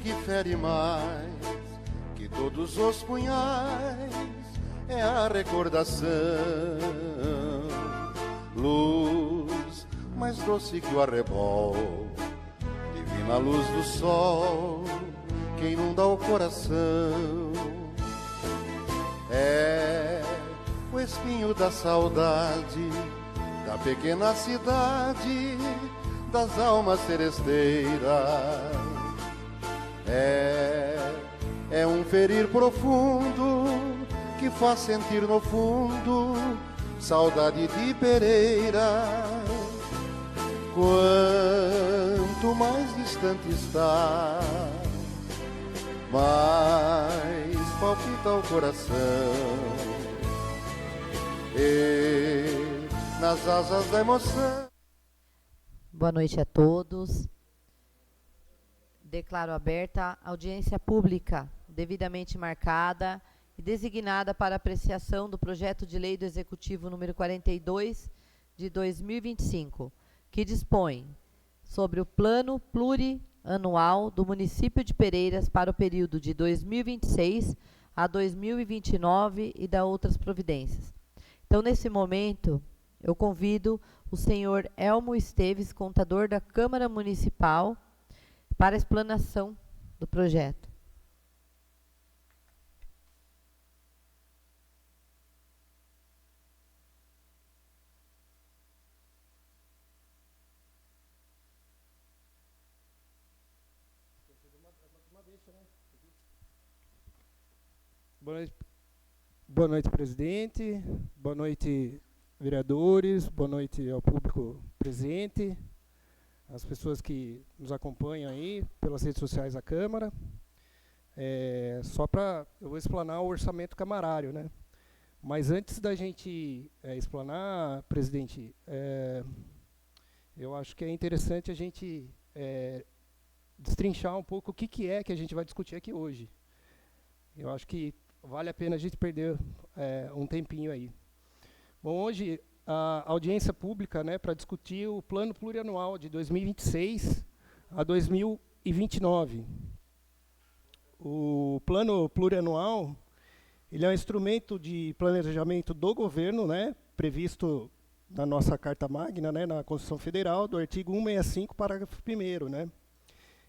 que fere mais que todos os punhais é a recordação. Luz mais doce que o arrebol, divina luz do sol que inunda o coração. É o espinho da saudade da pequena cidade das almas seresteiras. É um ferir profundo que faz sentir no fundo saudade de Pereira. Quanto mais distante está, mais palpita o coração. E nas asas da emoção. Boa noite a todos. Declaro aberta a audiência pública, devidamente marcada e designada para apreciação do projeto de lei do Executivo número 42, de 2025, que dispõe sobre o Plano Plurianual do município de Pereiras para o período de 2026 a 2029 e da outras providências. Então, nesse momento, eu convido o senhor Elmo Esteves, contador da Câmara Municipal, para a explanação do projeto. Boa noite, presidente. Boa noite, vereadores. Boa noite ao público presente, as pessoas que nos acompanham aí pelas redes sociais da Câmara. Eu vou explanar o orçamento camarário, né? Mas antes da gente explanar, presidente, eu acho que é interessante a gente destrinchar um pouco o que é que a gente vai discutir aqui hoje. Eu acho que vale a pena a gente perder um tempinho aí. Bom, hoje a audiência pública, né, para discutir o Plano Plurianual de 2026 a 2029. O Plano Plurianual, ele é um instrumento de planejamento do governo, né, previsto na nossa Carta Magna, né, na Constituição Federal, do artigo 165, parágrafo 1º, né.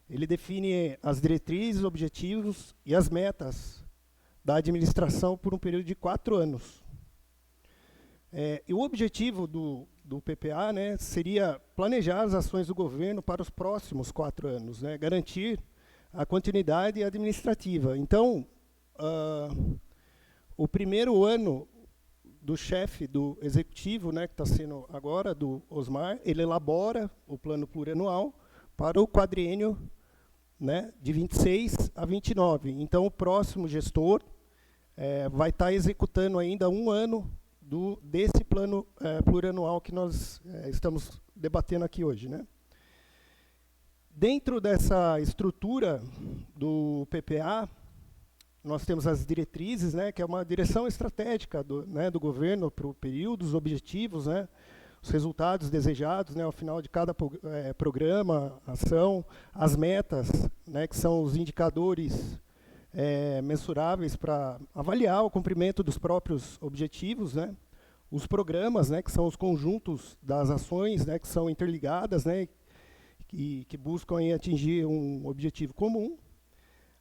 Ele define as diretrizes, objetivos e as metas da administração por um período de 4 anos. E o objetivo do PPA, né, seria planejar as ações do governo para os próximos 4 anos, né, garantir a continuidade administrativa. Então, o primeiro ano do chefe do executivo, né, que está sendo agora, do Osmar, ele elabora o plano plurianual para o quadriênio, né, de 26 a 29. Então, o próximo gestor vai estar executando ainda um ano desse plano plurianual que nós estamos debatendo aqui hoje, né? Dentro dessa estrutura do PPA, nós temos as diretrizes, né, que é uma direção estratégica do governo para o período, os objetivos, né, os resultados desejados, né, ao final de cada programa, ação, as metas, né, que são os indicadores mensuráveis para avaliar o cumprimento dos próprios objetivos, né? Os programas, né, que são os conjuntos das ações, né, que são interligadas, né, que buscam aí atingir um objetivo comum.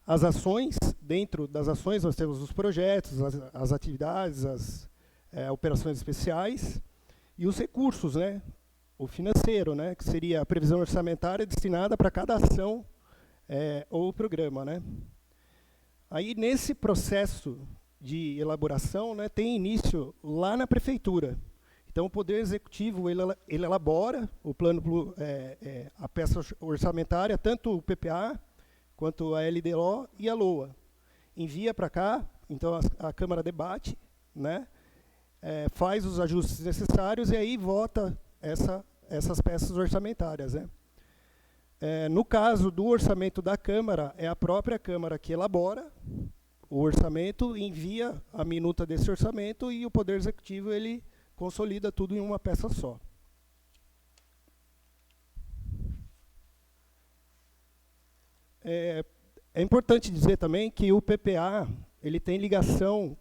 As ações, dentro das ações nós temos os projetos, as atividades, as operações especiais e os recursos, né, o financeiro, né, que seria a previsão orçamentária destinada para cada ação ou programa, né. Aí, nesse processo de elaboração, né, tem início lá na prefeitura. Então, o Poder Executivo ele elabora o plano, a peça orçamentária, tanto o PPA, quanto a LDO e a LOA. Envia para cá, então a Câmara debate, né, faz os ajustes necessários e aí vota essas peças orçamentárias, né. No caso do orçamento da Câmara, é a própria Câmara que elabora o orçamento, envia a minuta desse orçamento e o Poder Executivo ele consolida tudo em uma peça só. É importante dizer também que o PPA ele tem ligação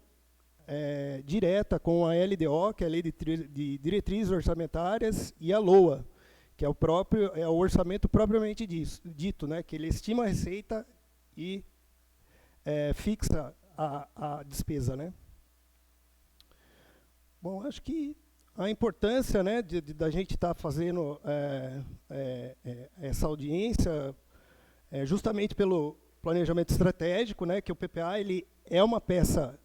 direta com a LDO, que é a Lei de Diretrizes Orçamentárias, e a LOA, que é o orçamento propriamente dito, né, que ele estima a receita e fixa a despesa, né. Bom, acho que a importância, né, da gente estar fazendo essa audiência justamente pelo planejamento estratégico, né, que o PPA ele é uma peça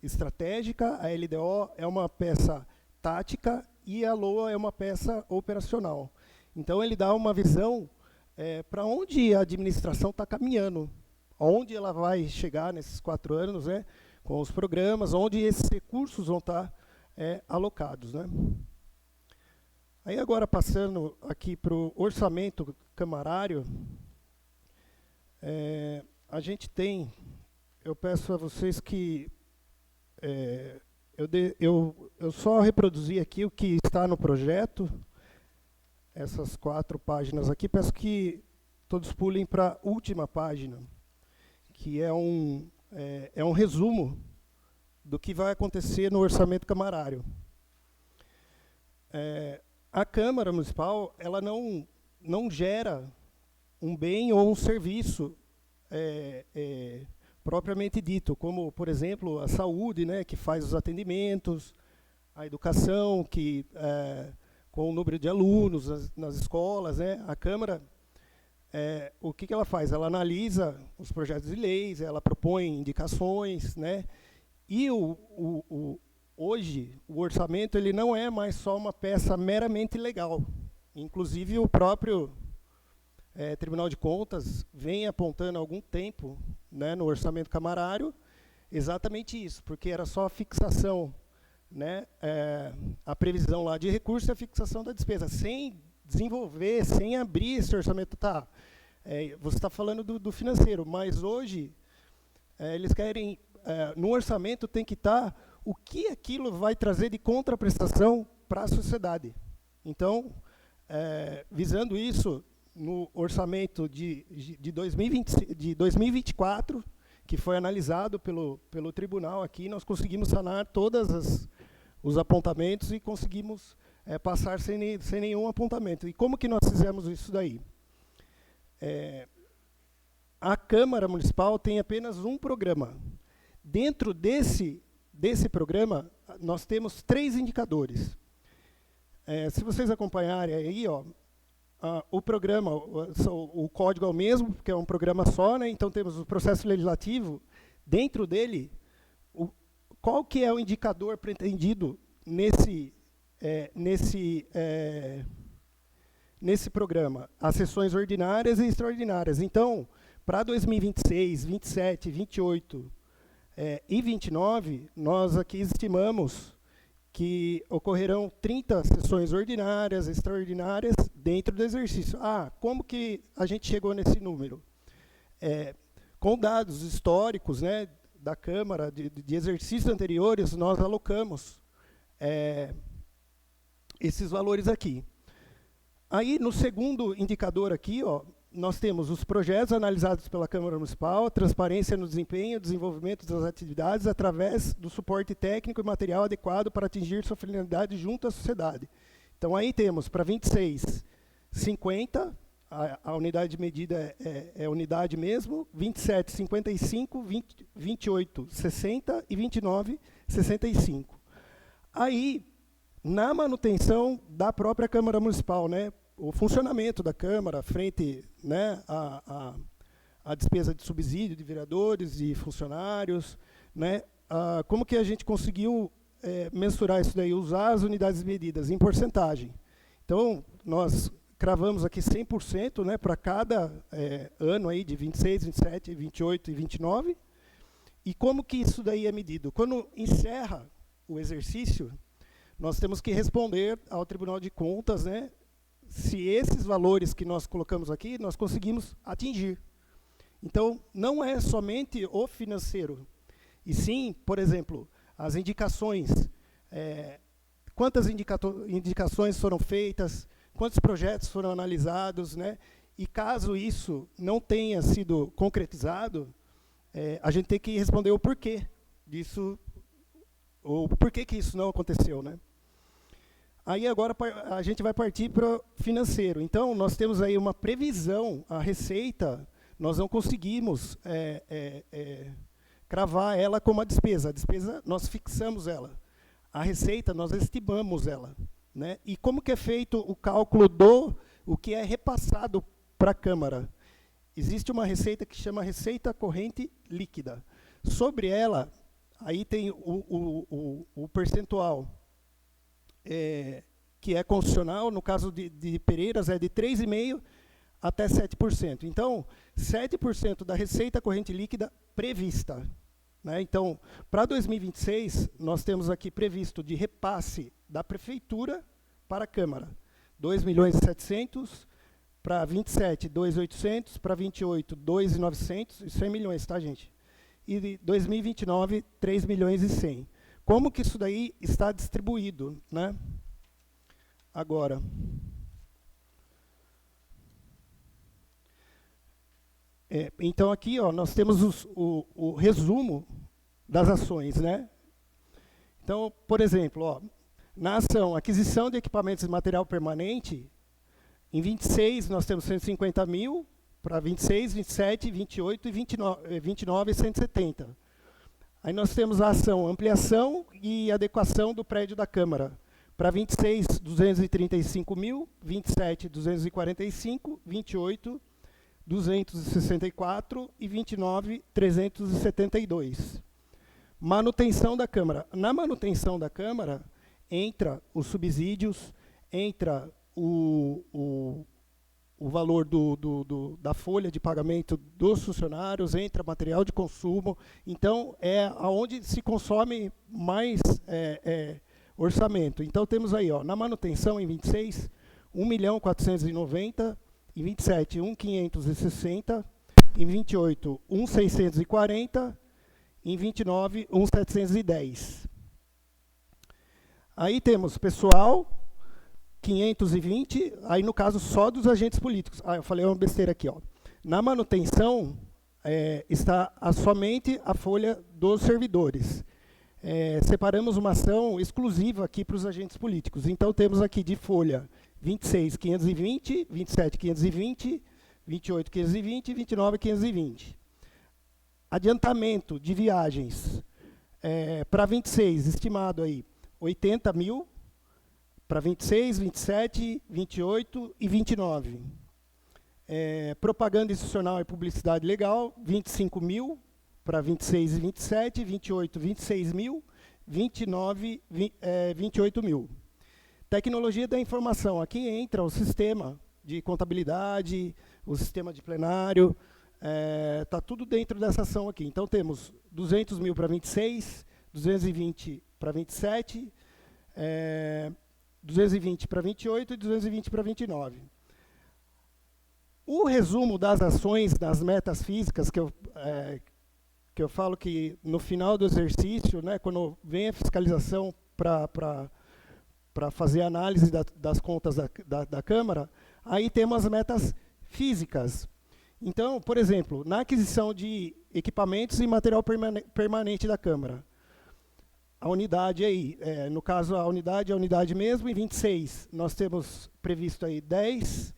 estratégica, a LDO é uma peça tática e a LOA é uma peça operacional. Então, ele dá uma visão para onde a administração está caminhando, onde ela vai chegar nesses 4 anos, né, com os programas, onde esses recursos vão estar alocados, né. Aí agora, passando aqui para o orçamento camarário, a gente tem, eu peço a vocês que eu só reproduzi aqui o que está no projeto, essas 4 páginas aqui, peço que todos pulem para a última página, que é um resumo do que vai acontecer no orçamento camarário. A Câmara Municipal ela não gera um bem ou um serviço propriamente dito, como, por exemplo, a saúde, né, que faz os atendimentos, a educação, que com o número de alunos nas escolas, né, a Câmara, o que ela faz? Ela analisa os projetos de leis, ela propõe indicações, né, e hoje o orçamento ele não é mais só uma peça meramente legal. Inclusive, o próprio Tribunal de Contas vem apontando há algum tempo, né, no orçamento camarário, exatamente isso, porque era só a fixação, né, a previsão lá de recursos e a fixação da despesa, sem desenvolver, sem abrir esse orçamento. Tá, você está falando do financeiro, mas hoje eles querem, no orçamento tem que estar o que aquilo vai trazer de contraprestação para a sociedade. Então, visando isso, no orçamento de 2024, que foi analisado pelo tribunal aqui, nós conseguimos sanar todos os apontamentos e conseguimos passar sem nenhum apontamento. E como que nós fizemos isso daí? A Câmara Municipal tem apenas um programa. Dentro desse programa, nós temos 3 indicadores. Se vocês acompanharem aí, ó, o programa, o código é o mesmo, porque é um programa só, né? Então temos o processo legislativo. Dentro dele, qual que é o indicador pretendido nesse programa? As sessões ordinárias e extraordinárias. Então, para 2026, 27, 28 e 29, nós aqui estimamos que ocorrerão 30 sessões ordinárias, extraordinárias, dentro do exercício. Como que a gente chegou nesse número? Com dados históricos, né, da Câmara, de exercícios anteriores, nós alocamos esses valores aqui. Aí, no segundo indicador aqui, ó, nós temos os projetos analisados pela Câmara Municipal, a transparência no desempenho, desenvolvimento das atividades através do suporte técnico e material adequado para atingir sua finalidade junto à sociedade. Então, aí temos para 26, 50, a unidade de medida é unidade mesmo, 27, 55, 28, 60 e 29, 65. Aí, na manutenção da própria Câmara Municipal, né, o funcionamento da Câmara frente, né, a despesa de subsídio de vereadores e funcionários, né, como que a gente conseguiu mensurar isso daí, usar as unidades de medidas em porcentagem. Então, nós cravamos aqui 100%, né, para cada ano aí de 26, 27, 28 e 29. E como que isso daí é medido? Quando encerra o exercício, nós temos que responder ao Tribunal de Contas, né, se esses valores que nós colocamos aqui, nós conseguimos atingir. Então, não é somente o financeiro, e sim, por exemplo, as indicações, quantas indicações foram feitas, quantos projetos foram analisados, né, E caso isso não tenha sido concretizado, a gente tem que responder o porquê disso, ou por que isso não aconteceu, né? Aí agora a gente vai partir para o financeiro. Então, nós temos aí uma previsão, a receita, nós não conseguimos cravar ela como a despesa. A despesa, nós fixamos ela. A receita, nós estimamos ela, né? E como que é feito o cálculo o que é repassado para a Câmara? Existe uma receita que chama receita corrente líquida. Sobre ela, aí tem o percentual que é constitucional, no caso de Pereiras é de 3,5% até 7%. Então, 7% da receita corrente líquida prevista. Né? Então, para 2026, nós temos aqui previsto de repasse da Prefeitura para a Câmara. 2.700.000, para 27, 2.800, para 28, 2.900, isso é milhões, tá, gente? E de 2029, 3.100.000. Como que isso daí está distribuído, né? Agora, então aqui, ó, nós temos o resumo das ações, né? Então, por exemplo, ó, na ação aquisição de equipamentos e material permanente, em 26 nós temos 150.000, para 26, 27, 28 e 29 170. Aí nós temos a ação ampliação e adequação do prédio da Câmara. Para 26, 235.000, 27, 245, 28, 264 e 29, 372. Manutenção da Câmara. Na manutenção da Câmara, entra os subsídios, entra o valor da folha de pagamento dos funcionários, entra material de consumo. Então, é onde se consome mais orçamento. Então, temos aí, ó, na manutenção, em 26, 1.490.000, em 27, 1.560, em 28, 1.640, em 29, 1.710. Aí temos pessoal, 520, aí no caso só dos agentes políticos. Eu falei uma besteira aqui, ó. Na manutenção está somente a folha dos servidores. Separamos uma ação exclusiva aqui para os agentes políticos. Então temos aqui de folha 26, 520, 27, 520, 28, 520 e 29, 520. Adiantamento de viagens para 26, estimado aí 80.000, para 26, 27, 28 e 29. Propaganda institucional e publicidade legal, 25.000, para 26 e 27, 28, 26.000, 29, 28.000. Tecnologia da informação, aqui entra o sistema de contabilidade, o sistema de plenário, está tudo dentro dessa ação aqui. Então temos 200.000 para 26, 220 para 27, 220 para 28 e 220 para 29. O resumo das ações, das metas físicas, que eu falo que no final do exercício, né, quando vem a fiscalização para fazer a análise das contas da Câmara, aí temos as metas físicas. Então, por exemplo, na aquisição de equipamentos e material permanente da Câmara, a unidade aí, no caso a unidade mesmo, em 26 nós temos previsto aí 10,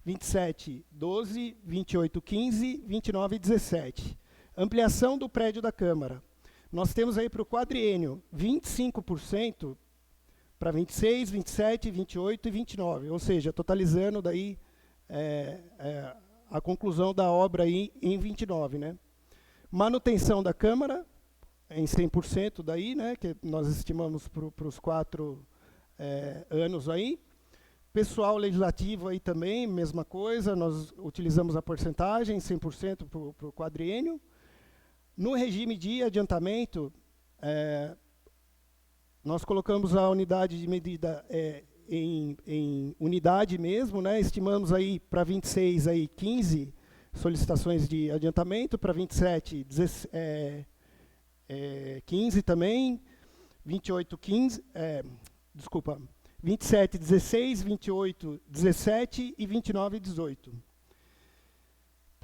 27, 12, 28, 15, 29 e 17. Ampliação do prédio da Câmara. Nós temos aí para o quadriênio 25% para 26, 27, 28 e 29, ou seja, totalizando daí a conclusão da obra aí em 29, né? Manutenção da Câmara em 100% daí, né, que nós estimamos para os 4 anos aí. Pessoal legislativo aí também, mesma coisa, nós utilizamos a porcentagem, 100% para o quadriênio. No regime de adiantamento, nós colocamos a unidade de medida em unidade mesmo, né, estimamos aí para 26 aí 15 solicitações de adiantamento, para 27 15 também, 28 15, desculpa, 27 16, 28 17 e 29 18.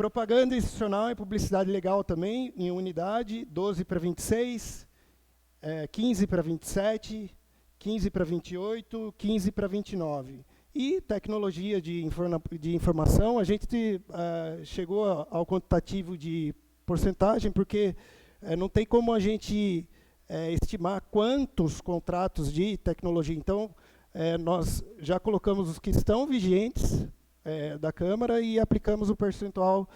propaganda institucional e publicidade legal também, em unidade, 12 para 26, 15 para 27, 15 para 28, 15 para 29. E tecnologia de informação, a gente chegou ao quantitativo de porcentagem, porque não tem como a gente estimar quantos contratos de tecnologia. Então, nós já colocamos os que estão vigentes da Câmara e aplicamos o percentual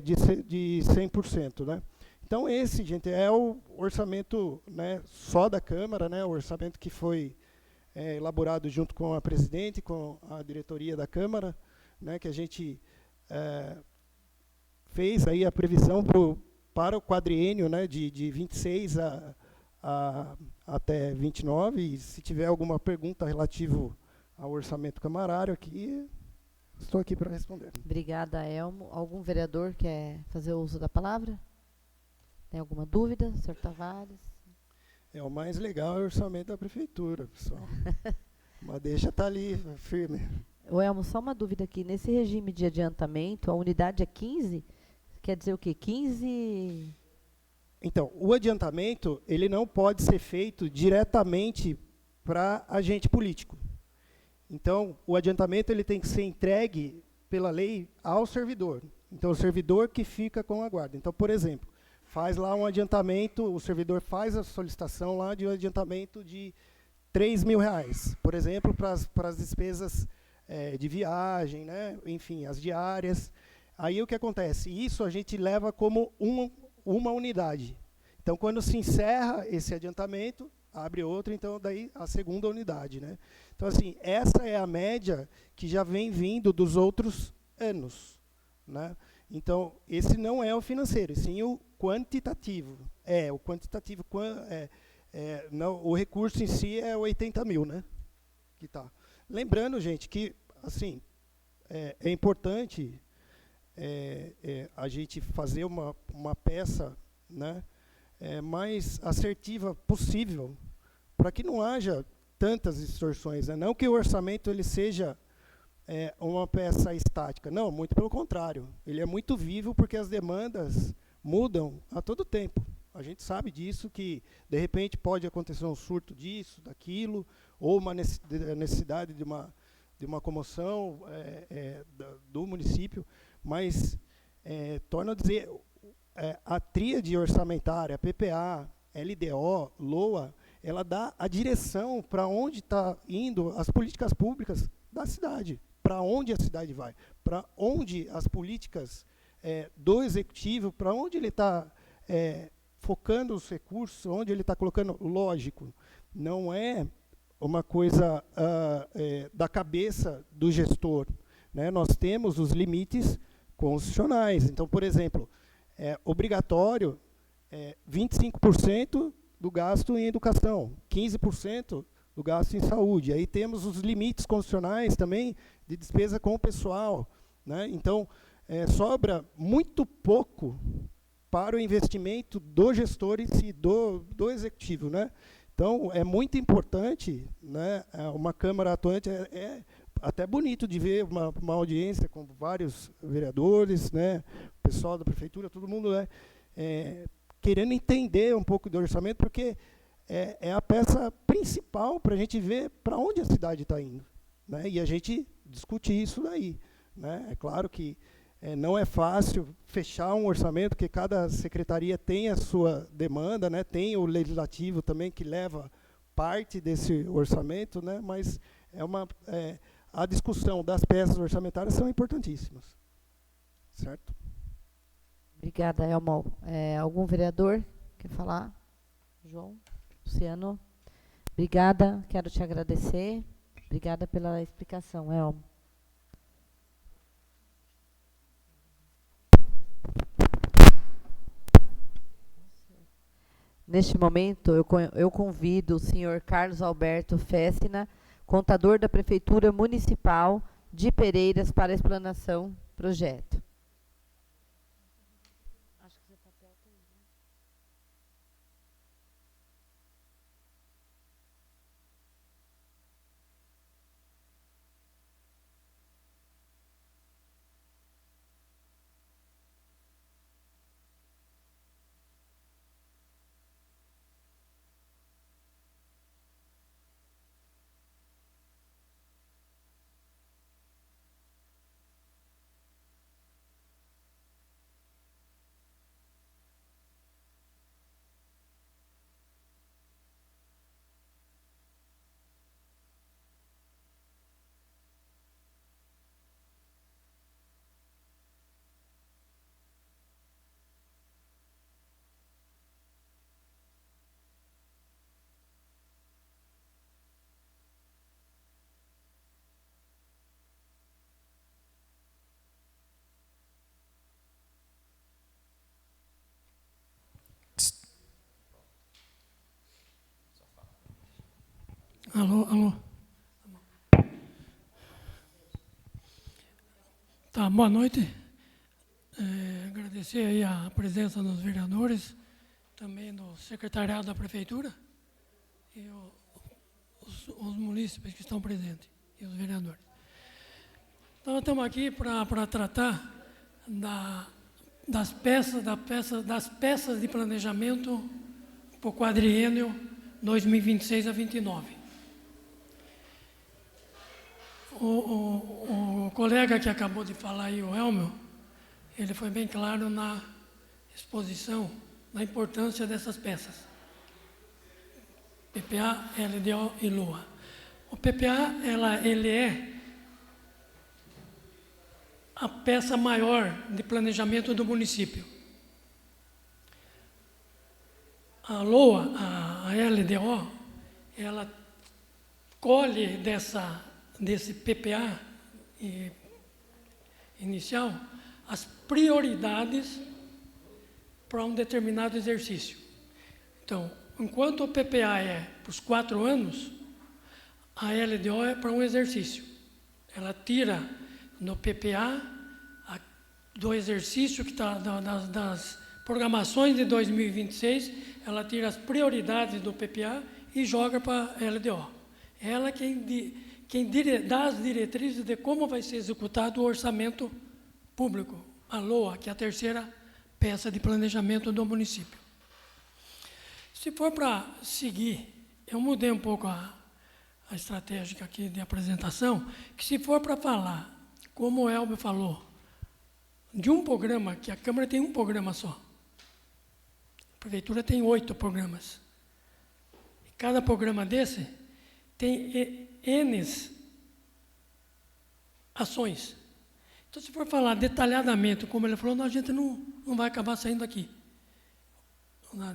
de 100%. Né? Então, esse, gente, é o orçamento, né, só da Câmara, né, o orçamento que foi elaborado junto com a presidente, com a diretoria da Câmara, né, que a gente fez aí a previsão para o quadriênio, né, de 26 até 29, e se tiver alguma pergunta relativa ao orçamento camarário aqui, estou aqui para responder. Obrigada, Elmo. Algum vereador quer fazer uso da palavra? Tem alguma dúvida, senhor Tavares? O mais legal é o orçamento da prefeitura, pessoal. Mas deixa estar ali, firme. O Elmo, só uma dúvida aqui. Nesse regime de adiantamento, a unidade é 15? Quer dizer o quê? 15... Então, o adiantamento, ele não pode ser feito diretamente para agente político. Então, o adiantamento ele tem que ser entregue pela lei ao servidor. Então, o servidor que fica com a guarda. Então, por exemplo, faz lá um adiantamento, o servidor faz a solicitação lá de um adiantamento de R$3.000, por exemplo, para as despesas de viagem, né? Enfim, as diárias. Aí o que acontece? Isso a gente leva como uma unidade. Então, quando se encerra esse adiantamento, abre outro, então daí a segunda unidade. Né? Então, assim, essa é a média que já vem vindo dos outros anos. Né? Então, esse não é o financeiro, sim o quantitativo. O quantitativo, não, o recurso em si é 80 mil, né? Que tá. Lembrando, gente, que assim, é importante a gente fazer uma peça, né, mais assertiva possível, para que não haja tantas distorções. Né? Não que o orçamento ele seja uma peça estática. Não, muito pelo contrário. Ele é muito vivo porque as demandas mudam a todo tempo. A gente sabe disso, que de repente pode acontecer um surto disso, daquilo, ou uma necessidade de uma comoção do município, mas, torno a dizer, a tríade orçamentária, PPA, LDO, LOA, ela dá a direção para onde está indo as políticas públicas da cidade, para onde a cidade vai, para onde as políticas do executivo, para onde ele está focando os recursos, onde ele está colocando, lógico, não é uma coisa da cabeça do gestor. Né? Nós temos os limites constitucionais. Então, por exemplo, obrigatório 25% do gasto em educação, 15% do gasto em saúde. Aí temos os limites constitucionais também de despesa com o pessoal. Né? Então, sobra muito pouco para o investimento do gestor em si, do executivo. Né? Então, é muito importante, né, uma Câmara atuante, até bonito de ver uma audiência com vários vereadores, né, o pessoal da prefeitura, todo mundo querendo entender um pouco do orçamento, porque é a peça principal para a gente ver para onde a cidade está indo. Né, e a gente discute isso daí. Né. É claro que não é fácil fechar um orçamento, porque cada secretaria tem a sua demanda, né, tem o legislativo também que leva parte desse orçamento, né, mas a discussão das peças orçamentárias são importantíssimas. Certo? Obrigada, Elmo. Algum vereador quer falar? João? Luciano? Obrigada, quero te agradecer. Obrigada pela explicação, Elmo. Neste momento, eu convido o senhor Carlos Alberto Fessina, contador da Prefeitura Municipal de Pereiras, para a explanação do projeto. Alô? Tá, boa noite. Agradecer aí a presença dos vereadores, também do secretariado da Prefeitura e os munícipes que estão presentes, e os vereadores. Então, nós estamos aqui para tratar das peças de planejamento para o quadriênio 2026 a 29. O colega que acabou de falar aí, o Elmer, ele foi bem claro na exposição da importância dessas peças. PPA, LDO e LOA. O PPA, ele é a peça maior de planejamento do município. A LOA, a LDO, ela colhe desse PPA inicial as prioridades para um determinado exercício. Então, enquanto o PPA é para os 4 anos, a LDO é para um exercício. Ela tira no PPA do exercício que está das programações de 2026, ela tira as prioridades do PPA e joga para a LDO. Ela quem dá as diretrizes de como vai ser executado o orçamento público, a LOA, que é a terceira peça de planejamento do município. Se for para seguir, eu mudei um pouco a estratégia aqui de apresentação, que se for para falar, como o Elber falou, de um programa, que a Câmara tem um programa só. A Prefeitura tem 8 programas. E cada programa desse tem N ações. Então, se for falar detalhadamente, como ele falou, a gente não vai acabar saindo aqui.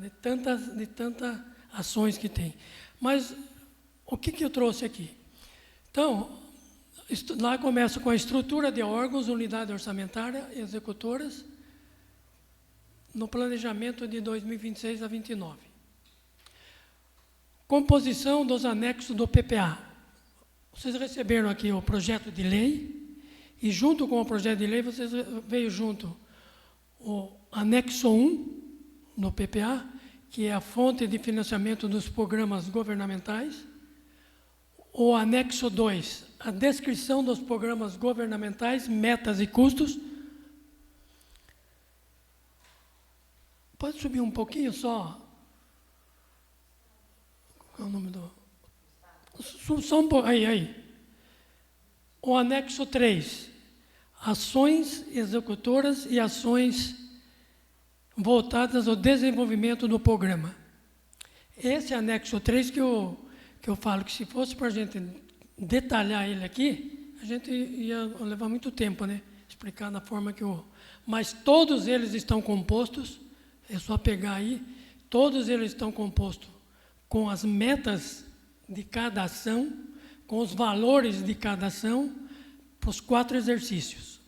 De tantas ações que tem. Mas, o que eu trouxe aqui? Então, lá começa com a estrutura de órgãos, unidade orçamentária, executoras, no planejamento de 2026 a 29. Composição dos anexos do PPA. Vocês receberam aqui o projeto de lei, e junto com o projeto de lei, veio junto o anexo 1 no PPA, que é a fonte de financiamento dos programas governamentais, o anexo 2, a descrição dos programas governamentais, metas e custos. Pode subir um pouquinho só? Qual é o nome do... Só um pouco, aí. O anexo 3, ações executoras e ações voltadas ao desenvolvimento do programa. Esse anexo 3 que eu falo que se fosse para a gente detalhar ele aqui, a gente ia levar muito tempo, né? Explicar da forma que eu... Mas todos eles estão compostos, é só pegar aí, todos eles estão compostos com as metas de cada ação, com os valores de cada ação, para os 4 exercícios.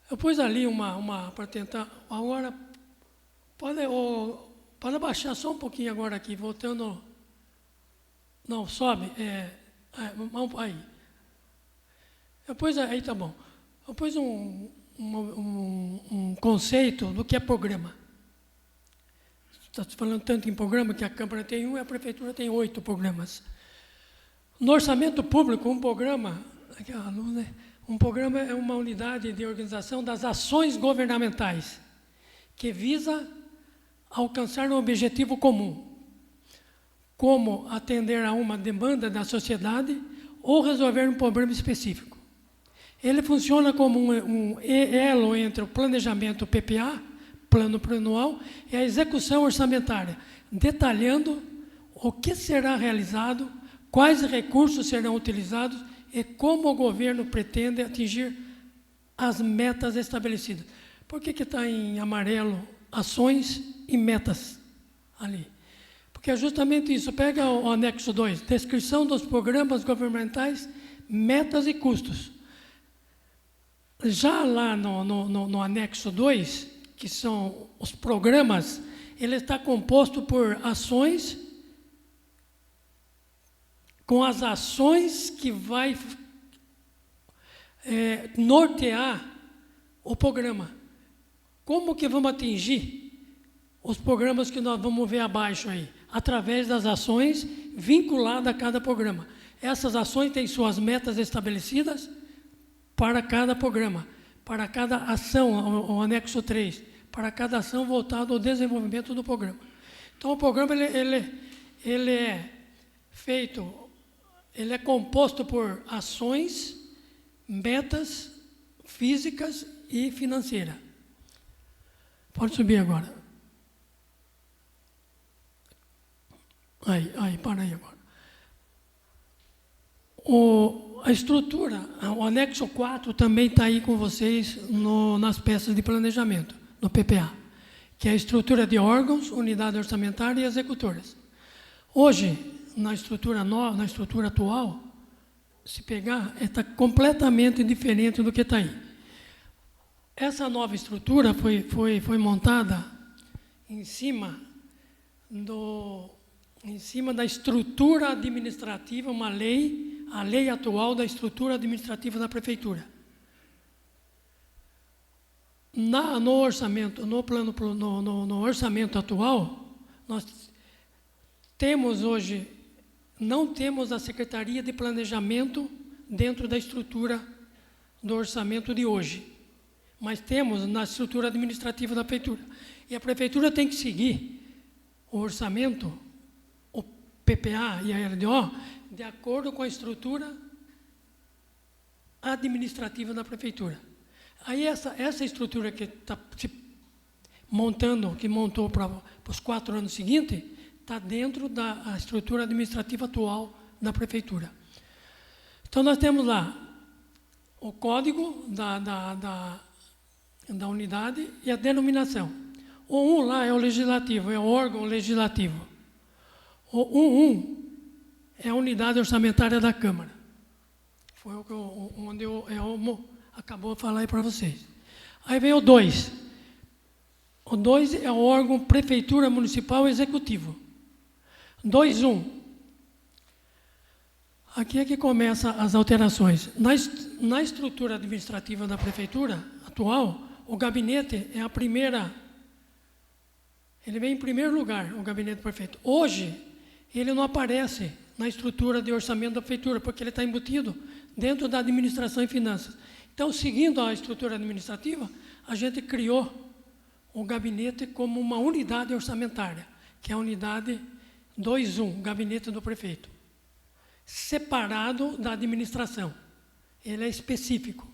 Eu pus ali uma para tentar... Agora, pode abaixar só um pouquinho agora aqui, voltando... Não, sobe. Aí. Eu pus, aí tá bom. Eu pus um conceito do que é programa. Está falando tanto em programa que a Câmara tem 1 e a Prefeitura tem 8 programas. No orçamento público, um programa... Aqui, a luz, né? Um programa é uma unidade de organização das ações governamentais que visa alcançar um objetivo comum, como atender a uma demanda da sociedade ou resolver um problema específico. Ele funciona como um elo entre o planejamento PPA, plano plurianual, e a execução orçamentária, detalhando o que será realizado, quais recursos serão utilizados e como o governo pretende atingir as metas estabelecidas. Por que está em amarelo ações e metas ali? Porque é justamente isso. Pega o anexo 2, descrição dos programas governamentais, metas e custos. Já lá no anexo 2, que são os programas, ele está composto por ações com as ações que vai nortear o programa. Como que vamos atingir os programas que nós vamos ver abaixo aí? Através das ações vinculadas a cada programa. Essas ações têm suas metas estabelecidas para cada programa, para cada ação, o anexo 3, para cada ação voltada ao desenvolvimento do programa. Então, o programa ele é feito, ele é composto por ações, metas físicas e financeiras. Pode subir agora. Aí, para aí agora. A estrutura, o anexo 4 também está aí com vocês nas peças de planejamento, no PPA, que é a estrutura de órgãos, unidade orçamentária e executoras. Hoje, na estrutura nova, na estrutura atual, se pegar, está completamente diferente do que está aí. Essa nova estrutura foi montada em cima da estrutura administrativa, uma lei, a lei atual da estrutura administrativa da prefeitura. No orçamento, no orçamento atual, nós temos hoje, não temos a Secretaria de Planejamento dentro da estrutura do orçamento de hoje, mas temos na estrutura administrativa da prefeitura. E a prefeitura tem que seguir o orçamento, o PPA e a LDO, de acordo com a estrutura administrativa da prefeitura. Aí essa estrutura que está se montando, que montou para os 4 anos seguintes, está dentro da estrutura administrativa atual da prefeitura. Então, nós temos lá o código da unidade e a denominação. O 1 lá é o legislativo, é o órgão legislativo. O 11 é a unidade orçamentária da Câmara. Foi onde acabou de falar aí para vocês. Aí vem o 2. O 2 é o órgão Prefeitura Municipal Executivo. 2.1. Aqui é que começam as alterações. Na estrutura administrativa da prefeitura atual, o gabinete é a primeira. Ele vem em primeiro lugar, o gabinete do prefeito. Hoje, ele não aparece na estrutura de orçamento da prefeitura, porque ele está embutido dentro da administração e finanças. Então, seguindo a estrutura administrativa, a gente criou o gabinete como uma unidade orçamentária, que é a unidade 2.1, gabinete do prefeito, separado da administração. Ele é específico.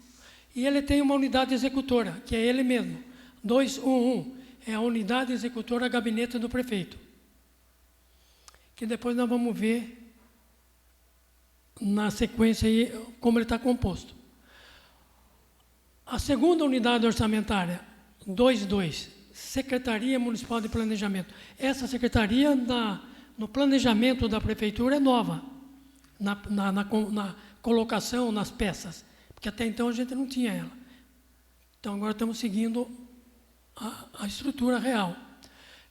E ele tem uma unidade executora, que é ele mesmo. 2.1.1 é a unidade executora gabinete do prefeito, que depois nós vamos ver na sequência aí como ele está composto. A segunda unidade orçamentária, 2.2, Secretaria Municipal de Planejamento. Essa secretaria, no planejamento da prefeitura, é nova, na colocação nas peças, porque até então a gente não tinha ela. Então agora estamos seguindo a estrutura real.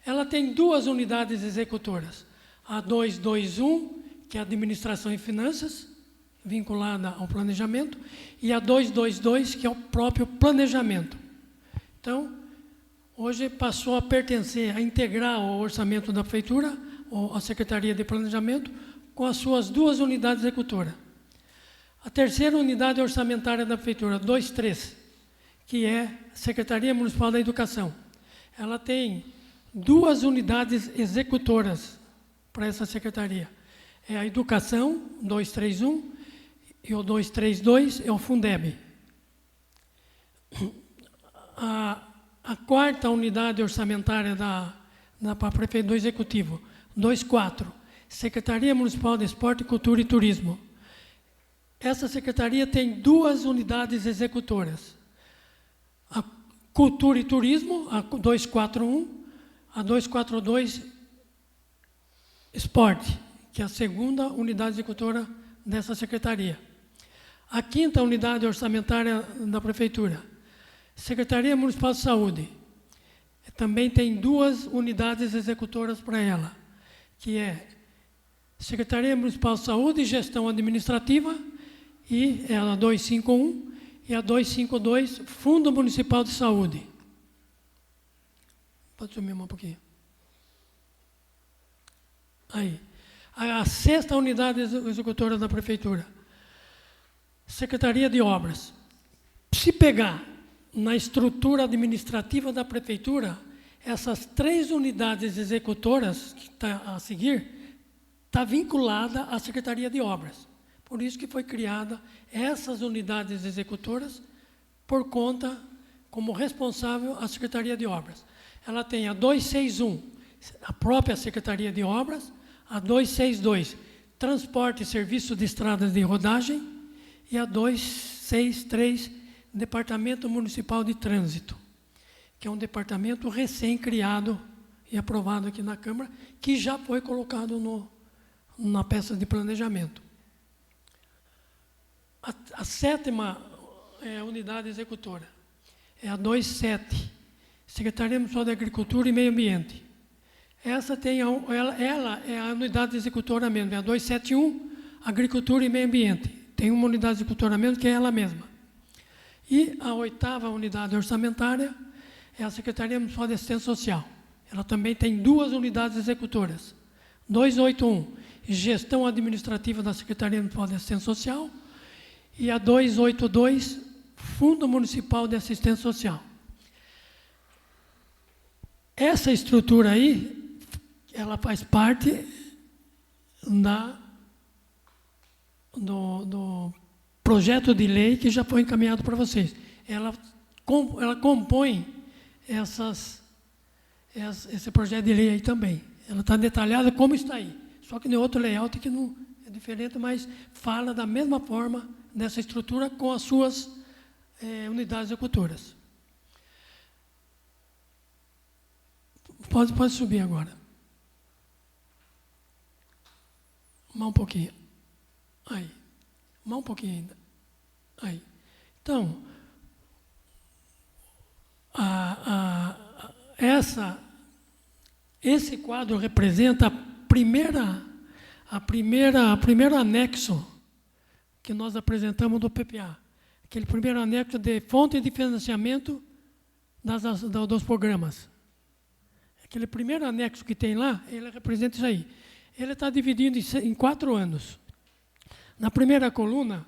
Ela tem 2 unidades executoras. A 2.2.1, que é a Administração e Finanças, vinculada ao planejamento, e a 2.2.2, que é o próprio planejamento. Então, hoje passou a pertencer, a integrar o orçamento da prefeitura, ou a Secretaria de Planejamento, com as suas 2 unidades executoras. A terceira unidade orçamentária da prefeitura, 2.3, que é a Secretaria Municipal da Educação. Ela tem 2 unidades executoras para essa secretaria. É a Educação, 2.3.1, e o 2.3.2 é o Fundeb. A quarta unidade orçamentária para a prefeitura do Executivo, 2.4, Secretaria Municipal de Esporte, Cultura e Turismo. Essa secretaria tem 2 unidades executoras. A Cultura e Turismo, a 2.4.1, a 2.4.2, Esporte, que é a segunda unidade executora dessa secretaria. A quinta unidade orçamentária da prefeitura, Secretaria Municipal de Saúde, também tem 2 unidades executoras para ela, que é Secretaria Municipal de Saúde e Gestão Administrativa, e é a 251, e a 252, Fundo Municipal de Saúde. Pode sumir um pouquinho. Aí. A 6ª unidade executora da Prefeitura. Secretaria de Obras. Se pegar na estrutura administrativa da Prefeitura, essas 3 unidades executoras que está a seguir, está vinculada à Secretaria de Obras. Por isso que foi criada essas unidades executoras por conta, como responsável, a Secretaria de Obras. Ela tem a 261, a própria Secretaria de Obras, a 262, Transporte e Serviço de Estradas de Rodagem, e a 263, Departamento Municipal de Trânsito, que é um departamento recém-criado e aprovado aqui na Câmara, que já foi colocado na peça de planejamento. A 7ª unidade executora é a 27, Secretaria Municipal de Agricultura e Meio Ambiente. Essa tem ela é a unidade executora mesmo, é a 271, Agricultura e Meio Ambiente. Tem uma unidade executora mesmo, que é ela mesma. E a 8ª unidade orçamentária é a Secretaria Municipal de Assistência Social. Ela também tem 2 unidades executoras. 281, Gestão Administrativa da Secretaria Municipal de Assistência Social, e a 282, Fundo Municipal de Assistência Social. Essa estrutura aí, ela faz parte do projeto de lei que já foi encaminhado para vocês. Ela compõe esse projeto de lei aí também. Ela está detalhada como está aí. Só que tem outro layout que não é diferente, mas fala da mesma forma dessa estrutura com as suas unidades executoras. Pode subir agora. Mais um pouquinho. Aí. Mais um pouquinho ainda. Aí. Então, esse quadro representa o primeiro anexo que nós apresentamos do PPA. Aquele primeiro anexo de fonte de financiamento dos programas. Aquele primeiro anexo que tem lá, ele representa isso aí. Ele está dividido em 4 anos. Na primeira coluna,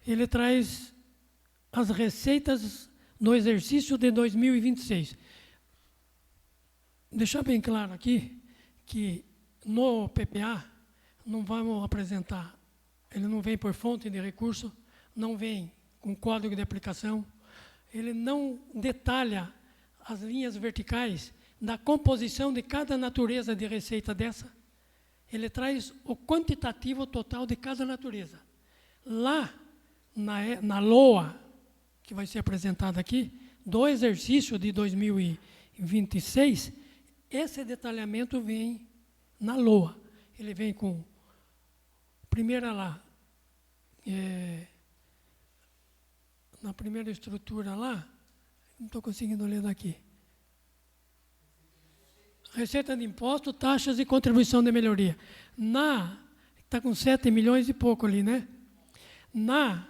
ele traz as receitas no exercício de 2026. Deixar bem claro aqui que no PPA não vamos apresentar, ele não vem por fonte de recurso, não vem com código de aplicação, ele não detalha as linhas verticais da composição de cada natureza de receita dessa. Ele traz o quantitativo total de cada natureza. Lá, na LOA, que vai ser apresentada aqui, do exercício de 2026, esse detalhamento vem na LOA. Ele vem com, primeira lá, na primeira estrutura lá, não estou conseguindo ler daqui. Receita de imposto, taxas e contribuição de melhoria. Está com 7 milhões e pouco ali, né? Na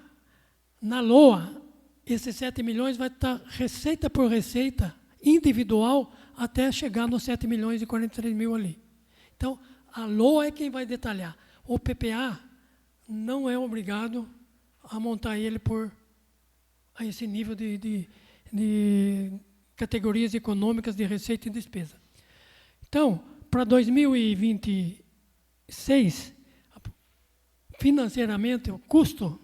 LOA, esses 7 milhões vai estar receita por receita, individual, até chegar nos 7 milhões e 43 mil ali. Então, a LOA é quem vai detalhar. O PPA não é obrigado a montar ele a esse nível de categorias econômicas de receita e despesa. Então, para 2026, financeiramente, o custo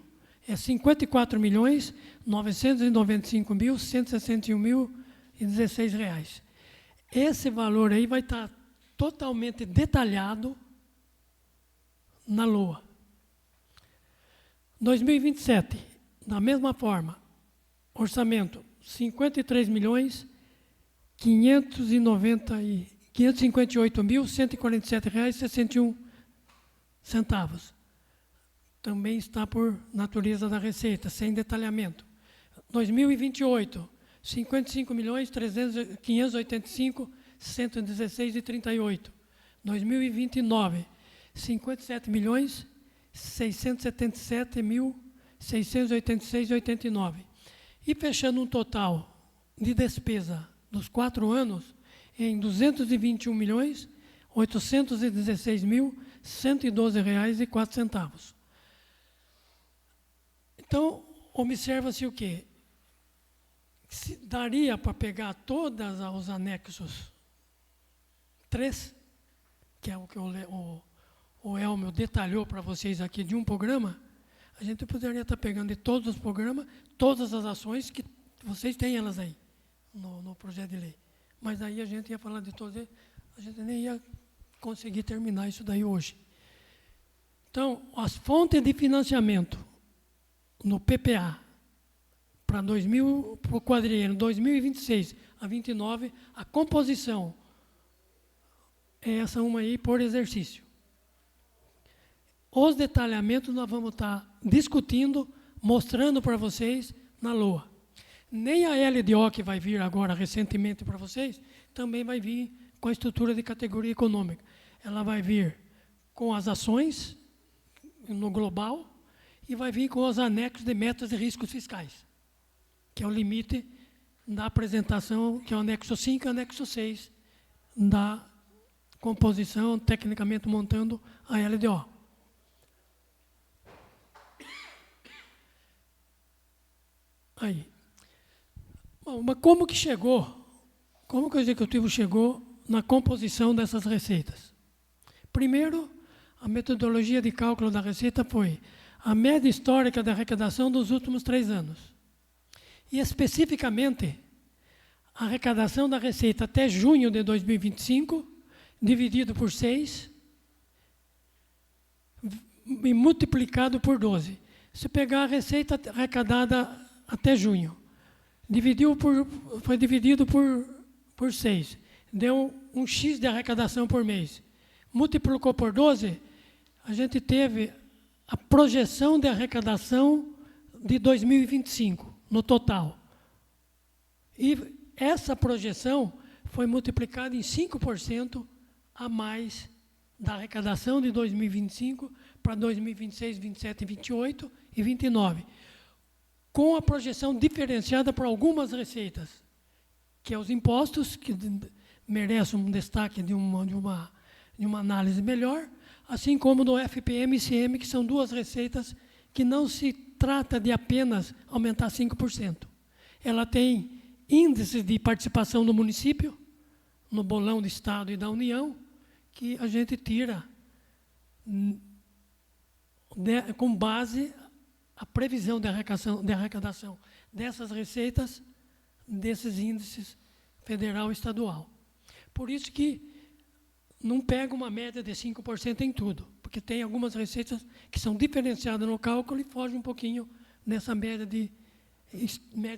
é R$ 54.995.161,16. Esse valor aí vai estar totalmente detalhado na LOA. 2027, da mesma forma, orçamento R$ 53.558.147,61. Também está por natureza da receita, sem detalhamento. 2028, R$ 55.585.116,38. 2029, R$ 57.677.686,89. E fechando um total de despesa dos 4 anos em R$ 221.816.112,04. Então, observa-se o quê? Se daria para pegar todos os anexos 3, que é o que o Elmio detalhou para vocês aqui de um programa, a gente poderia estar pegando de todos os programas, todas as ações que vocês têm elas aí, no projeto de lei. Mas aí a gente ia falar de todos eles, a gente nem ia conseguir terminar isso daí hoje. Então, as fontes de financiamento no PPA para o quadriênio 2026 a 29, a composição é essa uma aí por exercício. Os detalhamentos nós vamos estar discutindo, mostrando para vocês na LOA. Nem a LDO, que vai vir agora recentemente para vocês, também vai vir com a estrutura de categoria econômica. Ela vai vir com as ações no global e vai vir com os anexos de metas e riscos fiscais, que é o limite da apresentação, que é o anexo 5 e o anexo 6 da composição, tecnicamente montando a LDO. Aí. Bom, mas como que o Executivo chegou na composição dessas receitas? Primeiro, a metodologia de cálculo da receita foi a média histórica da arrecadação dos últimos 3 anos. E, especificamente, a arrecadação da receita até junho de 2025, dividido por 6 e multiplicado por 12. Se pegar a receita arrecadada até junho, foi dividido por 6, deu um X de arrecadação por mês. Multiplicou por 12, a gente teve a projeção de arrecadação de 2025, no total. E essa projeção foi multiplicada em 5% a mais da arrecadação de 2025 para 2026, 27, 28 e 29, com a projeção diferenciada para algumas receitas, que é os impostos, que merecem um destaque de uma análise melhor, assim como do FPM e ICM, que são 2 receitas que não se trata de apenas aumentar 5%. Ela tem índices de participação do município, no bolão do Estado e da União, que a gente tira com base a previsão de arrecadação dessas receitas, desses índices federal e estadual. Por isso que não pega uma média de 5% em tudo, porque tem algumas receitas que são diferenciadas no cálculo e fogem um pouquinho nessa média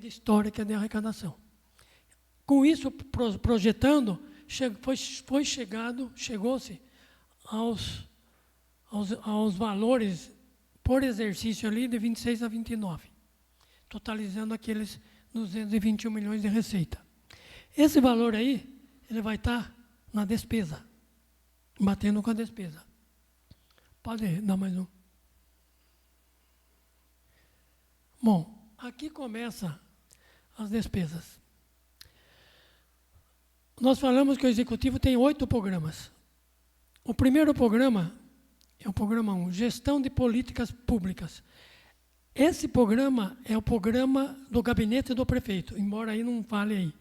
histórica de arrecadação. Com isso, projetando, chegou-se aos valores por exercício ali de 26 a 29, totalizando aqueles 221 milhões de receita. Esse valor aí, ele vai estar na despesa, batendo com a despesa. Pode dar mais um. Bom, aqui começa as despesas. Nós falamos que o Executivo tem 8 programas. O primeiro programa é o programa 1, Gestão de Políticas Públicas. Esse programa é o programa do gabinete do prefeito, embora aí não fale aí,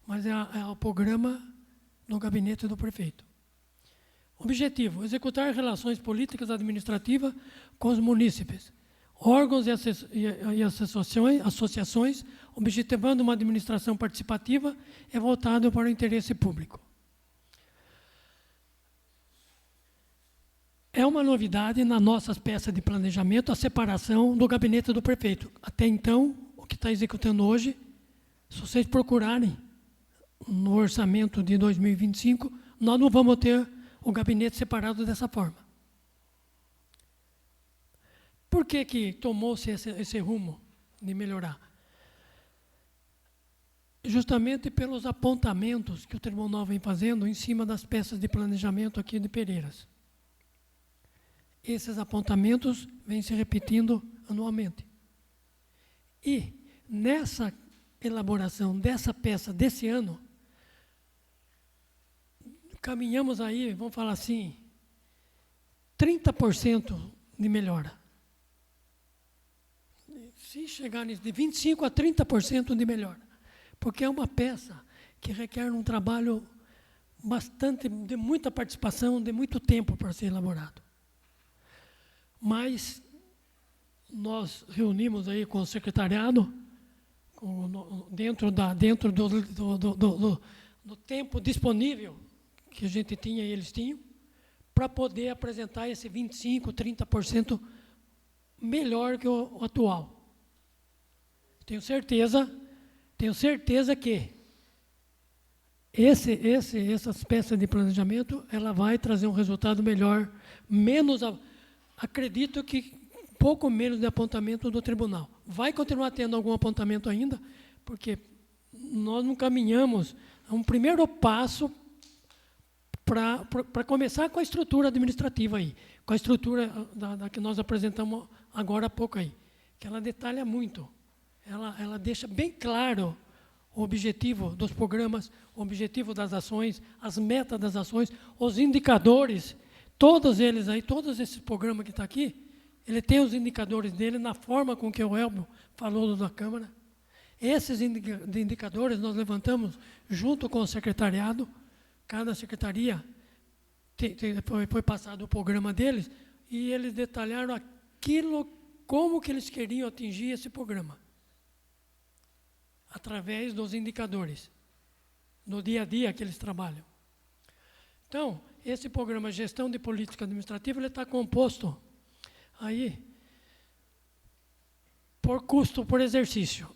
mas é o programa do gabinete do prefeito. Objetivo: executar relações políticas administrativas com os munícipes, órgãos e associações, objetivando uma administração participativa e voltado para o interesse público. É uma novidade na nossas peças de planejamento a separação do gabinete do prefeito. Até então, o que está executando hoje, se vocês procurarem no orçamento de 2025, nós não vamos ter o gabinete separado dessa forma. Por que tomou-se esse rumo de melhorar? Justamente pelos apontamentos que o Tribunal vem fazendo em cima das peças de planejamento aqui de Pereiras. esses apontamentos vêm se repetindo anualmente. E nessa elaboração dessa peça desse ano, caminhamos aí, vamos falar assim, 30% de melhora. Se chegar nisso, de 25% a 30% de melhora. Porque é uma peça que requer um trabalho bastante, de muita participação, de muito tempo para ser elaborado. Mas nós reunimos aí com o secretariado, dentro do tempo disponível que a gente tinha e eles tinham, para poder apresentar esse 25%, 30% melhor que o atual. Tenho certeza que essas peças de planejamento, ela vai trazer um resultado melhor, acredito que pouco menos de apontamento do tribunal. Vai continuar tendo algum apontamento ainda, porque nós não caminhamos a um primeiro passo para começar com a estrutura administrativa aí, com a estrutura da que nós apresentamos agora há pouco aí, que ela detalha muito, ela deixa bem claro o objetivo dos programas, o objetivo das ações, as metas das ações, os indicadores, todos eles aí, todos esses programas que estão aqui, ele tem os indicadores dele na forma com que o Elmo falou da Câmara. Esses indicadores nós levantamos junto com o secretariado. Cada secretaria foi passado o programa deles e eles detalharam como que eles queriam atingir esse programa. Através dos indicadores, no dia a dia que eles trabalham. Então, esse programa Gestão de Política Administrativa, ele está composto aí por custo por exercício.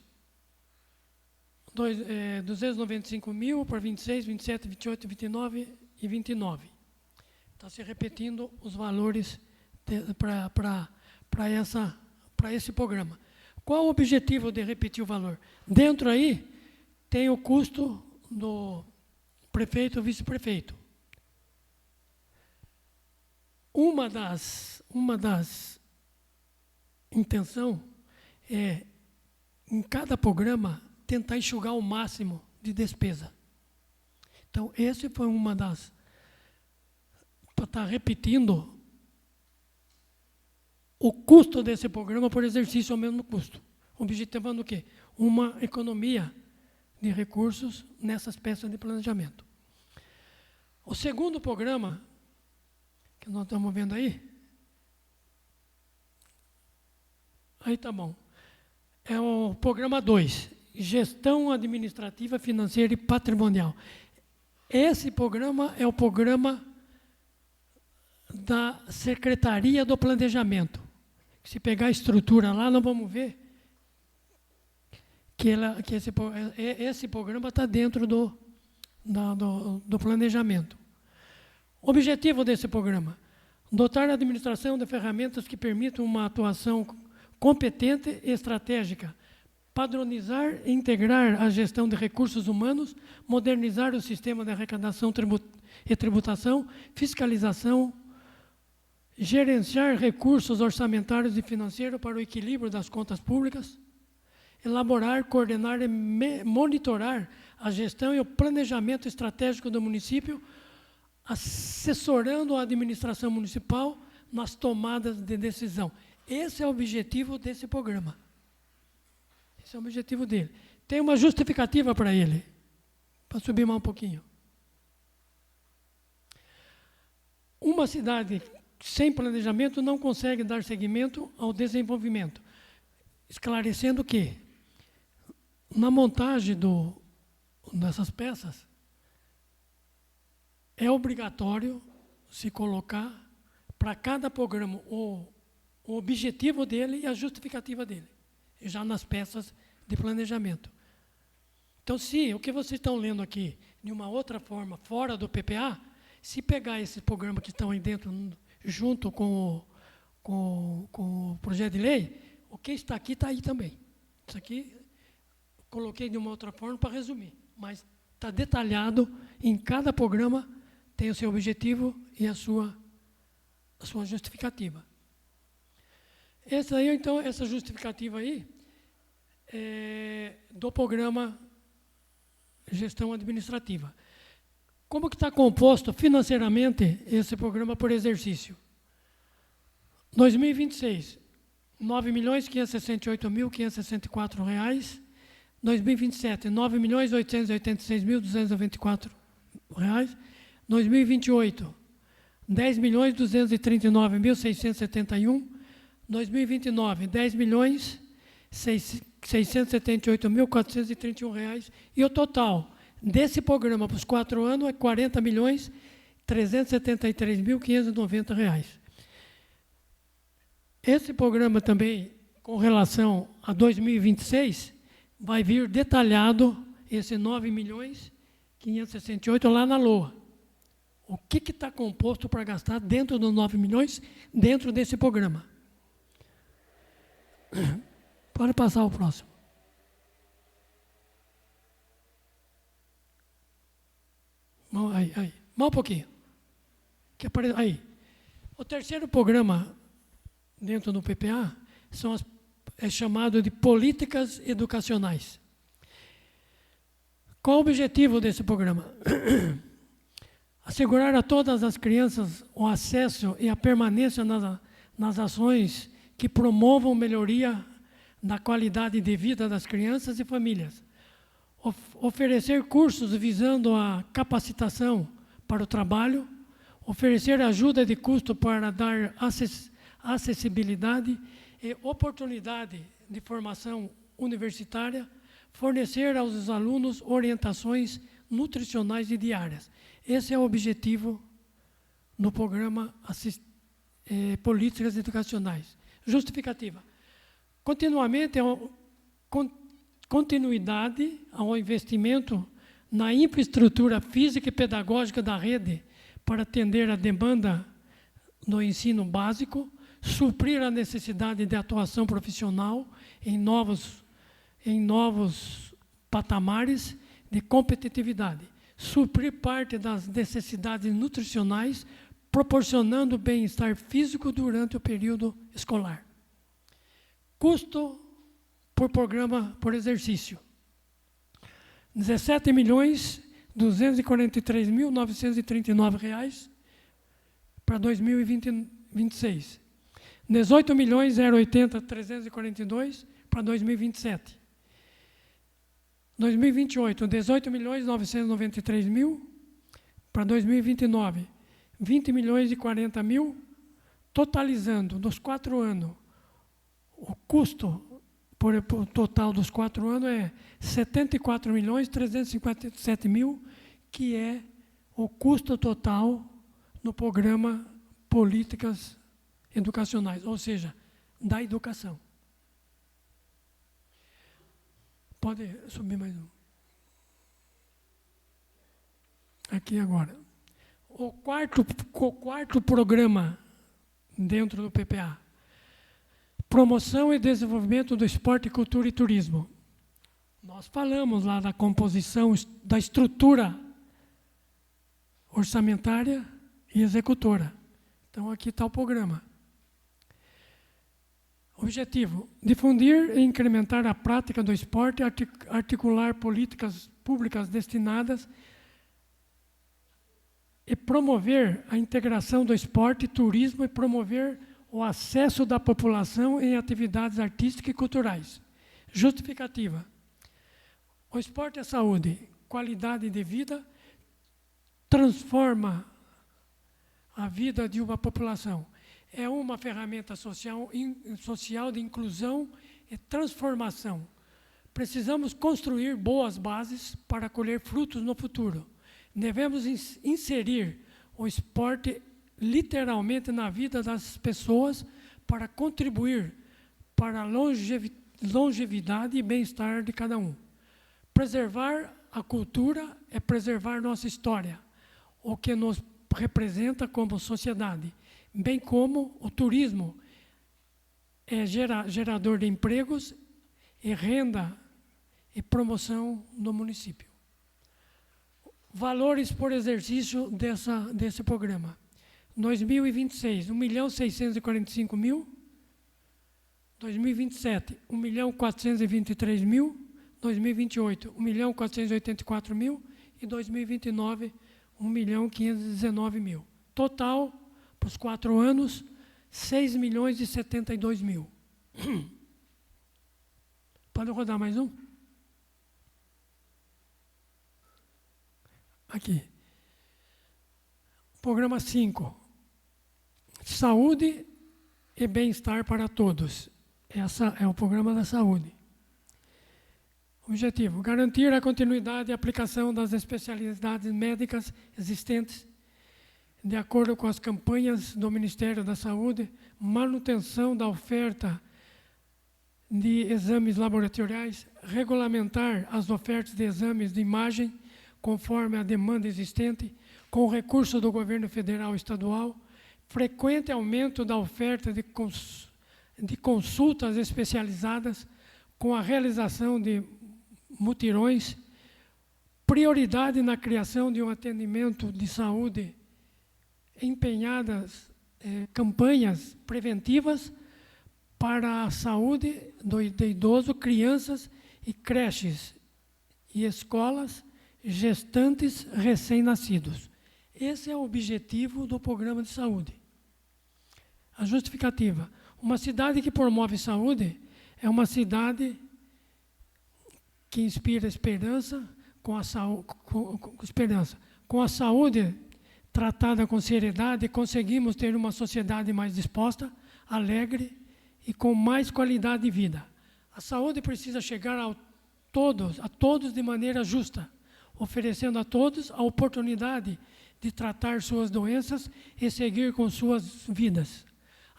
295 mil para 26, 27, 28, 29 e 29. Está se repetindo os valores para esse programa. Qual o objetivo de repetir o valor? Dentro aí tem o custo do prefeito e vice-prefeito. Uma das intenções é, em cada programa, tentar enxugar o máximo de despesa. Então, esse foi uma das... Para estar repetindo o custo desse programa por exercício ao mesmo custo. Objetivando o quê? Uma economia de recursos nessas peças de planejamento. O segundo programa, que nós estamos vendo aí tá bom, é o programa 2, Gestão Administrativa, Financeira e Patrimonial. Esse programa é o programa da Secretaria do Planejamento. Se pegar a estrutura lá, nós vamos ver que esse programa está dentro do planejamento. O objetivo desse programa: dotar a administração de ferramentas que permitam uma atuação competente e estratégica, padronizar e integrar a gestão de recursos humanos, modernizar o sistema de arrecadação e tributação, fiscalização, gerenciar recursos orçamentários e financeiros para o equilíbrio das contas públicas, elaborar, coordenar e monitorar a gestão e o planejamento estratégico do município, assessorando a administração municipal nas tomadas de decisão. Esse é o objetivo desse programa. Esse é o objetivo dele. Tem uma justificativa para ele. Para subir mais um pouquinho. Uma cidade sem planejamento não consegue dar seguimento ao desenvolvimento. Esclarecendo que, na montagem dessas peças, é obrigatório se colocar para cada programa o objetivo dele e a justificativa dele, já nas peças de planejamento. Então, se o que vocês estão lendo aqui, de uma outra forma, fora do PPA, se pegar esse programa que estão aí dentro, junto com o projeto de lei, o que está aqui está aí também. Isso aqui coloquei de uma outra forma para resumir, mas está detalhado em cada programa, tem o seu objetivo e a sua sua justificativa. Essa aí, então, essa justificativa aí é do programa Gestão Administrativa. Como que está composto financeiramente esse programa por exercício? 2026, R$ 9.568.564 reais. 2027, R$ 9.886.294 reais. 2028, R$ 10.239.671. 2029, R$ 10.678.431 reais. E o total desse programa para os 4 anos é R$ 40.373.590 reais. Esse programa também, com relação a 2026, vai vir detalhado esse 9.568 lá na LOA. O que está composto para gastar dentro dos 9 milhões, dentro desse programa? Pode passar o próximo. Aí. Mais um pouquinho. Aí. O terceiro programa dentro do PPA é chamado de políticas educacionais. Qual o objetivo desse programa? Assegurar a todas as crianças o acesso e a permanência nas ações que promovam melhoria da qualidade de vida das crianças e famílias. Oferecer cursos visando a capacitação para o trabalho, oferecer ajuda de custo para dar acessibilidade e oportunidade de formação universitária, fornecer aos alunos orientações nutricionais e diárias. Esse é o objetivo do programa Políticas Educacionais. Justificativa. Continuidade ao investimento na infraestrutura física e pedagógica da rede para atender a demanda do ensino básico, suprir a necessidade de atuação profissional em novos patamares de competitividade, suprir parte das necessidades nutricionais, proporcionando bem-estar físico durante o período escolar. Custo por programa por exercício: R$ 17.243.939 reais para 2026. R$ 18.080.342 para 2027. 2028, R$ 18.993.000 para 2029. R$ 20.040.000, totalizando dos 4 anos, o custo por total dos 4 anos é R$ 74.357.000, que é o custo total no programa Políticas Educacionais, ou seja, da educação. Pode subir mais um. Aqui agora. O quarto programa dentro do PPA. Promoção e desenvolvimento do esporte, cultura e turismo. Nós falamos lá da composição, da estrutura orçamentária e executora. Então, aqui está o programa. Objetivo: difundir e incrementar a prática do esporte, articular políticas públicas destinadas e promover a integração do esporte e turismo e promover o acesso da população em atividades artísticas e culturais. Justificativa: o esporte é saúde, qualidade de vida, transforma a vida de uma população. É uma ferramenta social de inclusão e transformação. Precisamos construir boas bases para colher frutos no futuro. Devemos inserir o esporte literalmente na vida das pessoas para contribuir para a longevidade e bem-estar de cada um. Preservar a cultura é preservar nossa história, o que nos representa como sociedade, bem como o turismo é gerador de empregos e renda e promoção no município. Valores por exercício desse programa. 2026, 1.645.000. 2027, 1.423.000. 2028, 1.484.000. E 2029, 1.519.000. Total, para os 4 anos, 6.072.000. Pode rodar mais um? Aqui. Programa 5. Saúde e bem-estar para todos. Esse é o programa da saúde. Objetivo: garantir a continuidade e aplicação das especialidades médicas existentes de acordo com as campanhas do Ministério da Saúde, manutenção da oferta de exames laboratoriais, regulamentar as ofertas de exames de imagem conforme a demanda existente, com recurso do governo federal e estadual, frequente aumento da oferta de consultas especializadas, com a realização de mutirões, prioridade na criação de um atendimento de saúde, empenhadas campanhas preventivas para a saúde do idoso, crianças e creches e escolas, gestantes recém-nascidos. Esse é o objetivo do programa de saúde. A justificativa: uma cidade que promove saúde é uma cidade que inspira esperança, com a saúde tratada com seriedade, conseguimos ter uma sociedade mais disposta, alegre e com mais qualidade de vida. A saúde precisa chegar a todos de maneira justa, oferecendo a todos a oportunidade de tratar suas doenças e seguir com suas vidas.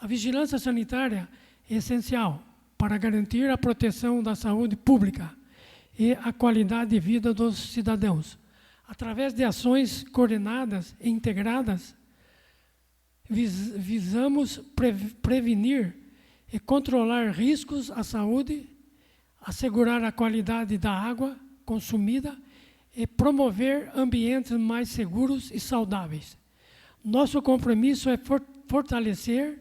A vigilância sanitária é essencial para garantir a proteção da saúde pública e a qualidade de vida dos cidadãos. Através de ações coordenadas e integradas, visamos prevenir e controlar riscos à saúde, assegurar a qualidade da água consumida e promover ambientes mais seguros e saudáveis. Nosso compromisso é fortalecer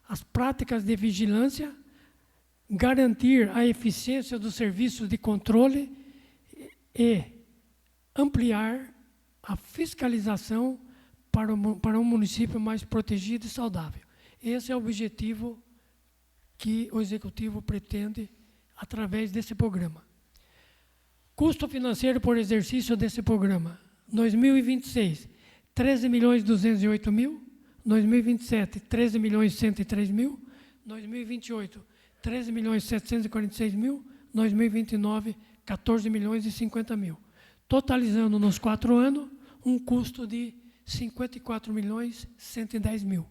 as práticas de vigilância, garantir a eficiência dos serviços de controle e ampliar a fiscalização para um município mais protegido e saudável. Esse é o objetivo que o Executivo pretende através desse programa. Custo financeiro por exercício desse programa: 2026, 13.208.000, 2027, 13.103.000, 2028, 13.746.000, 2029, 14.050.000. Totalizando nos 4 anos, um custo de 54.110.000.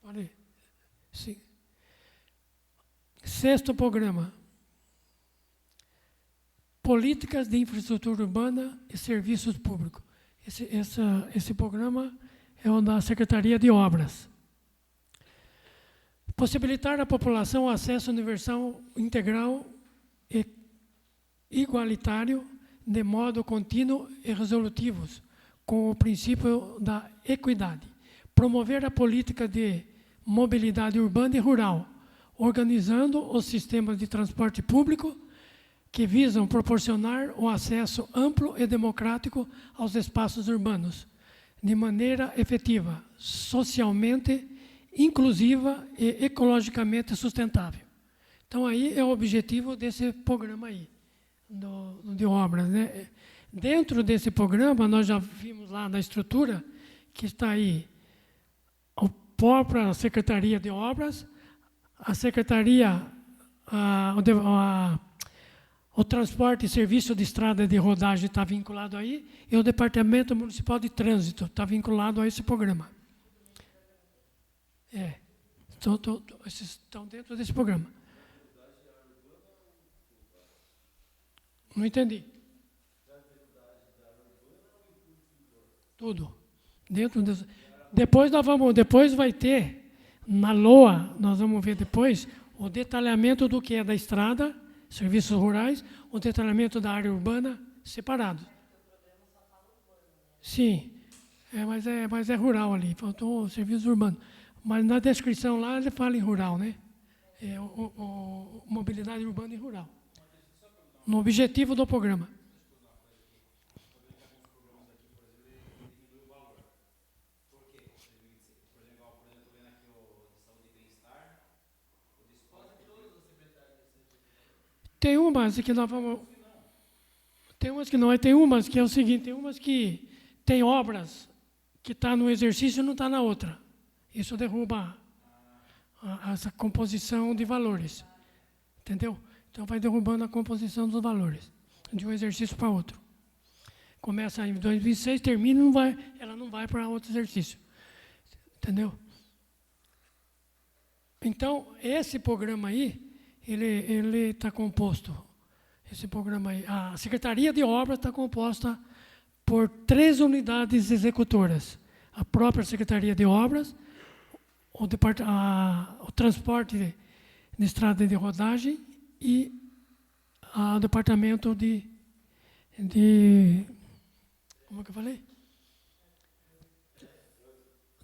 Olha aí. Sim. 6º programa: políticas de infraestrutura urbana e serviços públicos. Esse programa é o da Secretaria de Obras. Possibilitar à população acesso universal, integral e igualitário, de modo contínuo e resolutivos, com o princípio da equidade. Promover a política de mobilidade urbana e rural, organizando os sistemas de transporte público que visam proporcionar o acesso amplo e democrático aos espaços urbanos, de maneira efetiva, socialmente inclusiva e ecologicamente sustentável. Então, aí é o objetivo desse programa aí, de obras, né? Dentro desse programa, nós já vimos lá na estrutura, que está aí a própria Secretaria de Obras, a Secretaria, o Transporte e Serviço de Estrada de Rodagem está vinculado aí, e o Departamento Municipal de Trânsito está vinculado a esse programa. Esses estão dentro desse programa. Não entendi. Tudo. Dentro desse. Depois vai ter, na LOA, nós vamos ver depois, o detalhamento do que é da estrada, serviços rurais, o detalhamento da área urbana separado. Sim. Mas é rural ali, faltou serviço urbano. Mas na descrição lá ele fala em rural, né? Mobilidade urbana e rural. No objetivo do programa. Tem umas que nós vamos... Tem umas que não, tem umas que é o seguinte, tem umas que tem obras que está no exercício e não está na outra. Isso derruba essa composição de valores. Entendeu? Então vai derrubando a composição dos valores de um exercício para outro. Começa em 2006, termina e ela não vai para outro exercício. Entendeu? Então, esse programa aí, ele está composto, esse programa aí, a Secretaria de Obras está composta por 3 unidades executoras. A própria Secretaria de Obras, o transporte de estrada de rodagem e o departamento de como é que eu falei?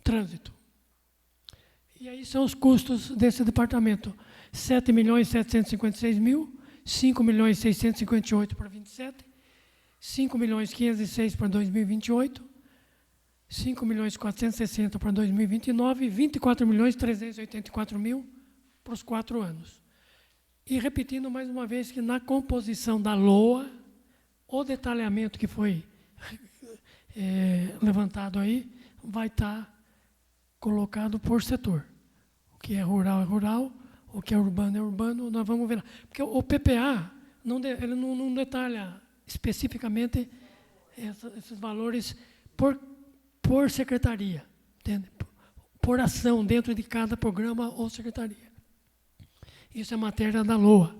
Trânsito. E aí são os custos desse departamento. 7.756.000, 5.658 para 27, 5.506 para 2028, 5.460 para 2029 e 24.384.000 para os 4 anos. E repetindo mais uma vez que na composição da LOA, o detalhamento que foi levantado aí vai estar colocado por setor. O que é rural, o que é urbano, nós vamos ver lá. Porque o PPA, ele não detalha especificamente esses valores por secretaria, entende? Por ação dentro de cada programa ou secretaria. Isso é matéria da LOA.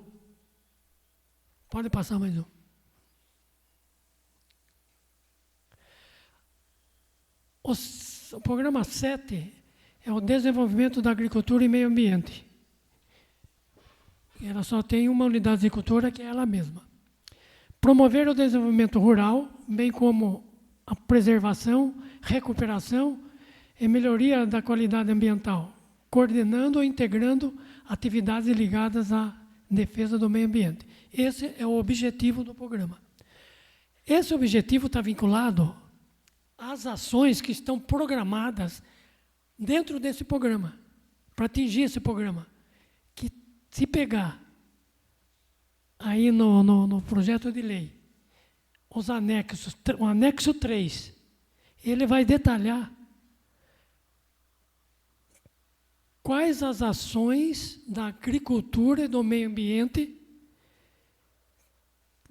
Pode passar mais um. O programa 7 é o desenvolvimento da agricultura e meio ambiente. Ela só tem uma unidade executora, que é ela mesma. Promover o desenvolvimento rural, bem como a preservação, recuperação e melhoria da qualidade ambiental, coordenando ou integrando atividades ligadas à defesa do meio ambiente. Esse é o objetivo do programa. Esse objetivo está vinculado às ações que estão programadas dentro desse programa, para atingir esse programa. Que se pegar aí no projeto de lei, os anexos, o anexo 3, ele vai detalhar quais as ações da agricultura e do meio ambiente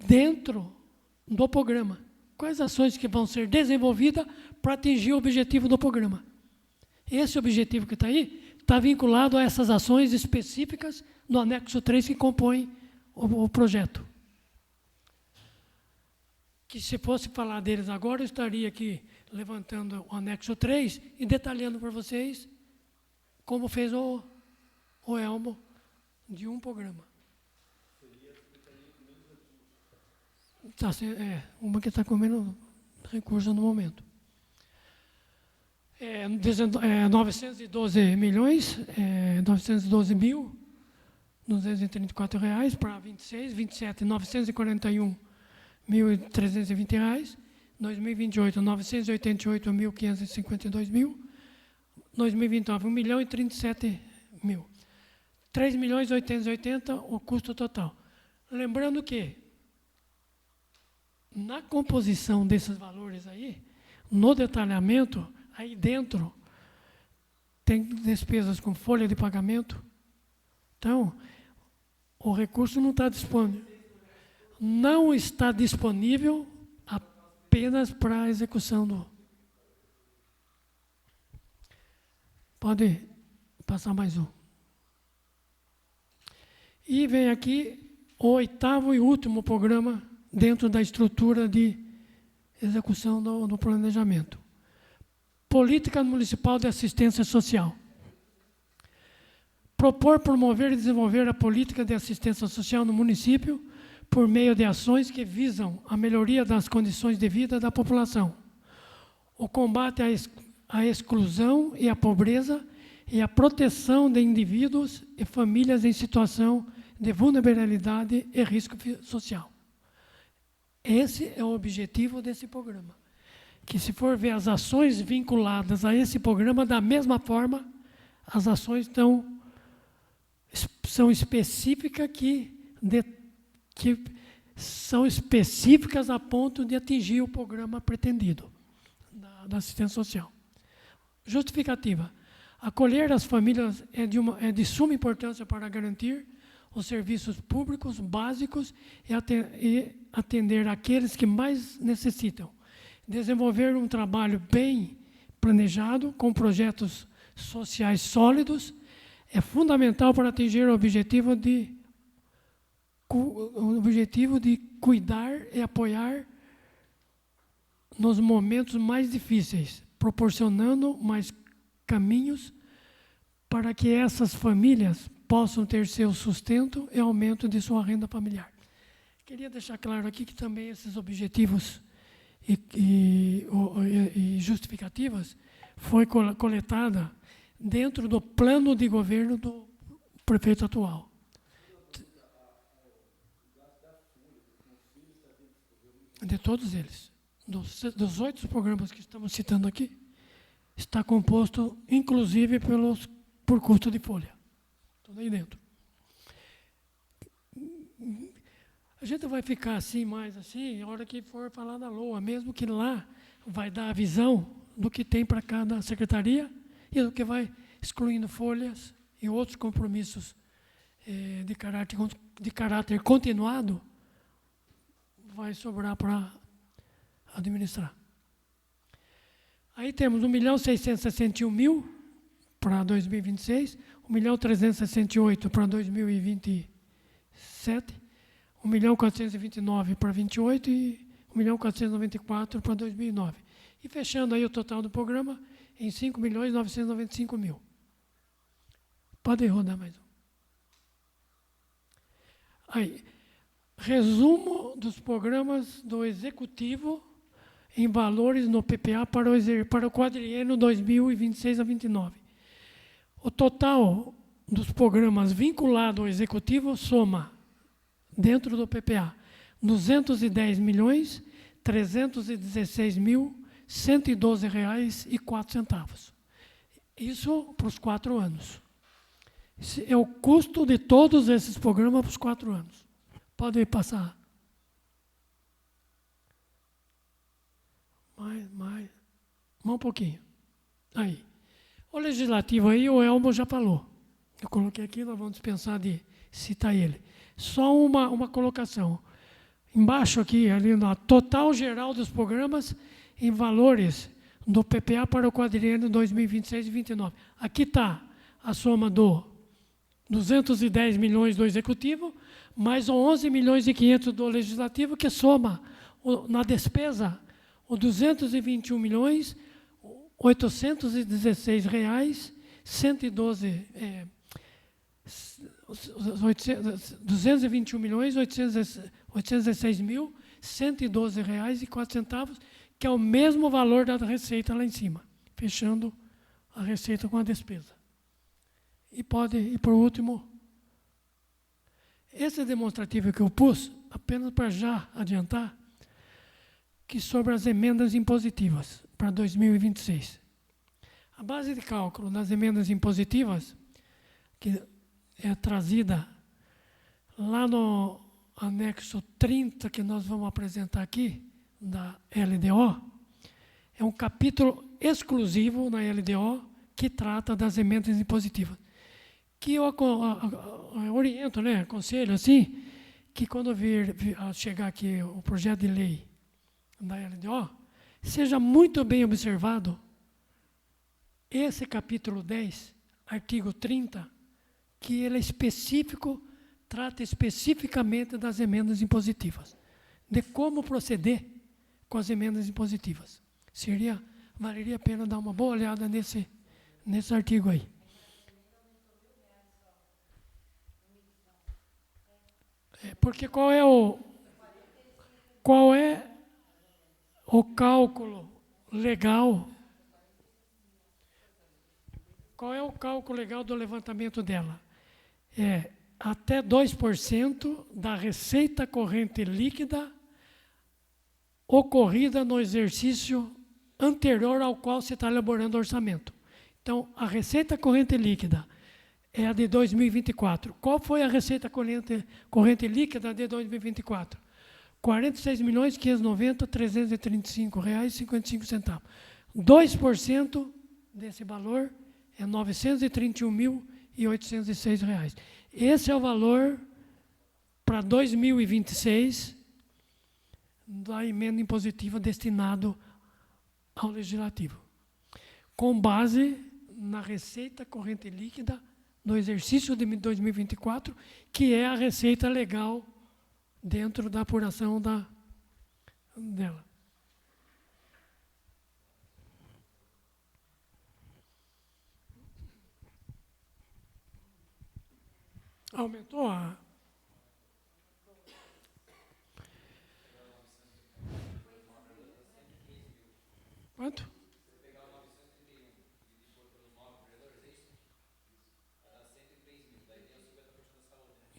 dentro do programa. Quais ações que vão ser desenvolvidas para atingir o objetivo do programa. Esse objetivo que está aí está vinculado a essas ações específicas no anexo 3 que compõe o projeto. Que se fosse falar deles agora, eu estaria aqui levantando o anexo 3 e detalhando para vocês como fez o Elmo de um programa. Uma que está comendo recursos no momento. 912 milhões, 912.234 reais para 26, 27, 941.320 reais, 2028, 988.552 mil, 2029, 1.037 mil. 3.880 o custo total. Lembrando que na composição desses valores aí, no detalhamento, aí dentro tem despesas com folha de pagamento. Então, o recurso não está disponível. Não está disponível apenas para a execução do... Pode passar mais um. E vem aqui o 8º e último programa dentro da estrutura de execução do planejamento. Política Municipal de Assistência Social. Propor, promover e desenvolver a política de assistência social no município por meio de ações que visam a melhoria das condições de vida da população. o combate à exclusão e à pobreza e a proteção de indivíduos e famílias em situação de vulnerabilidade e risco social. Esse é o objetivo desse programa. Que se for ver as ações vinculadas a esse programa, da mesma forma, as ações são específicas que são específicas a ponto de atingir o programa pretendido da assistência social. Justificativa. Acolher as famílias é de suma importância para garantir os serviços públicos básicos e atender aqueles que mais necessitam. Desenvolver um trabalho bem planejado, com projetos sociais sólidos, é fundamental para atingir o objetivo de cuidar e apoiar nos momentos mais difíceis, proporcionando mais caminhos para que essas famílias possam ter seu sustento e aumento de sua renda familiar. Queria deixar claro aqui que também esses objetivos e justificativas foi coletada dentro do plano de governo do prefeito atual. De todos eles. Dos 8 programas que estamos citando aqui, está composto, inclusive, por custo de folha. Tudo aí dentro. A gente vai ficar assim, mais assim, a hora que for falar da LOA, mesmo que lá vai dar a visão do que tem para cada secretaria e do que vai excluindo folhas e outros compromissos de caráter continuado, vai sobrar para administrar. Aí temos 1.661.000 para 2026, 1.368 para 2027, 1.429 para 28 e 1.494 para 2009. E fechando aí o total do programa em 5.995.000. Pode rodar mais um. Aí, resumo dos programas do Executivo em valores no PPA para o quadriênio 2026 a 29. O total dos programas vinculados ao Executivo soma, dentro do PPA, R$ 210.316.112,04. Isso para os 4 anos. Esse é o custo de todos esses programas para os 4 anos. Pode passar. Mais um pouquinho. Aí. O legislativo aí, o Elmo já falou. Eu coloquei aqui, nós vamos dispensar de citar ele. Só uma colocação. Embaixo aqui, ali na total geral dos programas, em valores do PPA para o quadriênio 2026 e 2029. Aqui está a soma do 210 milhões do Executivo, mais 11 milhões e 500 do Legislativo, que soma na despesa o 221 milhões 816 reais 221 milhões 816 mil 112 reais e 4 centavos, que é o mesmo valor da receita lá em cima, fechando a receita com a despesa. E por último, esse demonstrativo que eu pus, apenas para já adiantar, que sobre as emendas impositivas para 2026. A base de cálculo das emendas impositivas, que é trazida lá no anexo 30, que nós vamos apresentar aqui, da LDO, é um capítulo exclusivo na LDO que trata das emendas impositivas. Que eu oriento, aconselho assim, que quando chegar aqui o projeto de lei da LDO, seja muito bem observado esse capítulo 10, artigo 30, que ele é específico, trata especificamente das emendas impositivas, de como proceder com as emendas impositivas. Valeria a pena dar uma boa olhada nesse artigo aí. Porque qual é o cálculo legal. Qual é o cálculo legal do levantamento dela? É até 2% da receita corrente líquida ocorrida no exercício anterior ao qual você está elaborando o orçamento. Então, a receita corrente líquida é a de 2024. Qual foi a receita corrente líquida de 2024? R$ 46.590.335,55. 2% desse valor é R$ 931.806. Esse é o valor para 2026 da emenda impositiva destinado ao Legislativo, com base na receita corrente líquida do exercício de 2024, que é a receita legal dentro da apuração dela. Aumentou a... Quanto?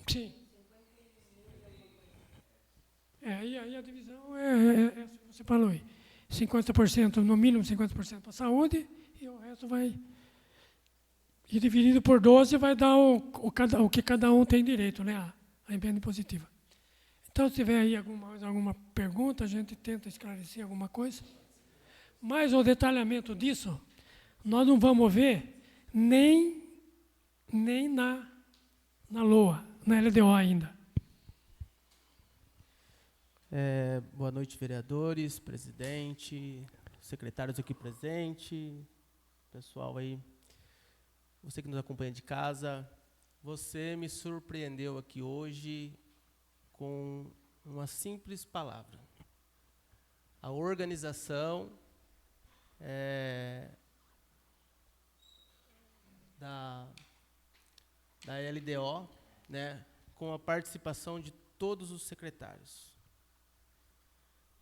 Sim. Aí a divisão você falou aí. 50%, no mínimo 50% para a saúde, e o resto vai... E dividido por 12 vai dar o que cada um tem direito, né? A emenda impositiva. Então, se tiver aí alguma pergunta, a gente tenta esclarecer alguma coisa. Mas o detalhamento disso, nós não vamos ver nem na LOA, na LDO ainda. Boa noite, vereadores, presidente, secretários aqui presentes, pessoal aí, você que nos acompanha de casa. Você me surpreendeu aqui hoje com uma simples palavra. A organização da LDO, né, com a participação de todos os secretários.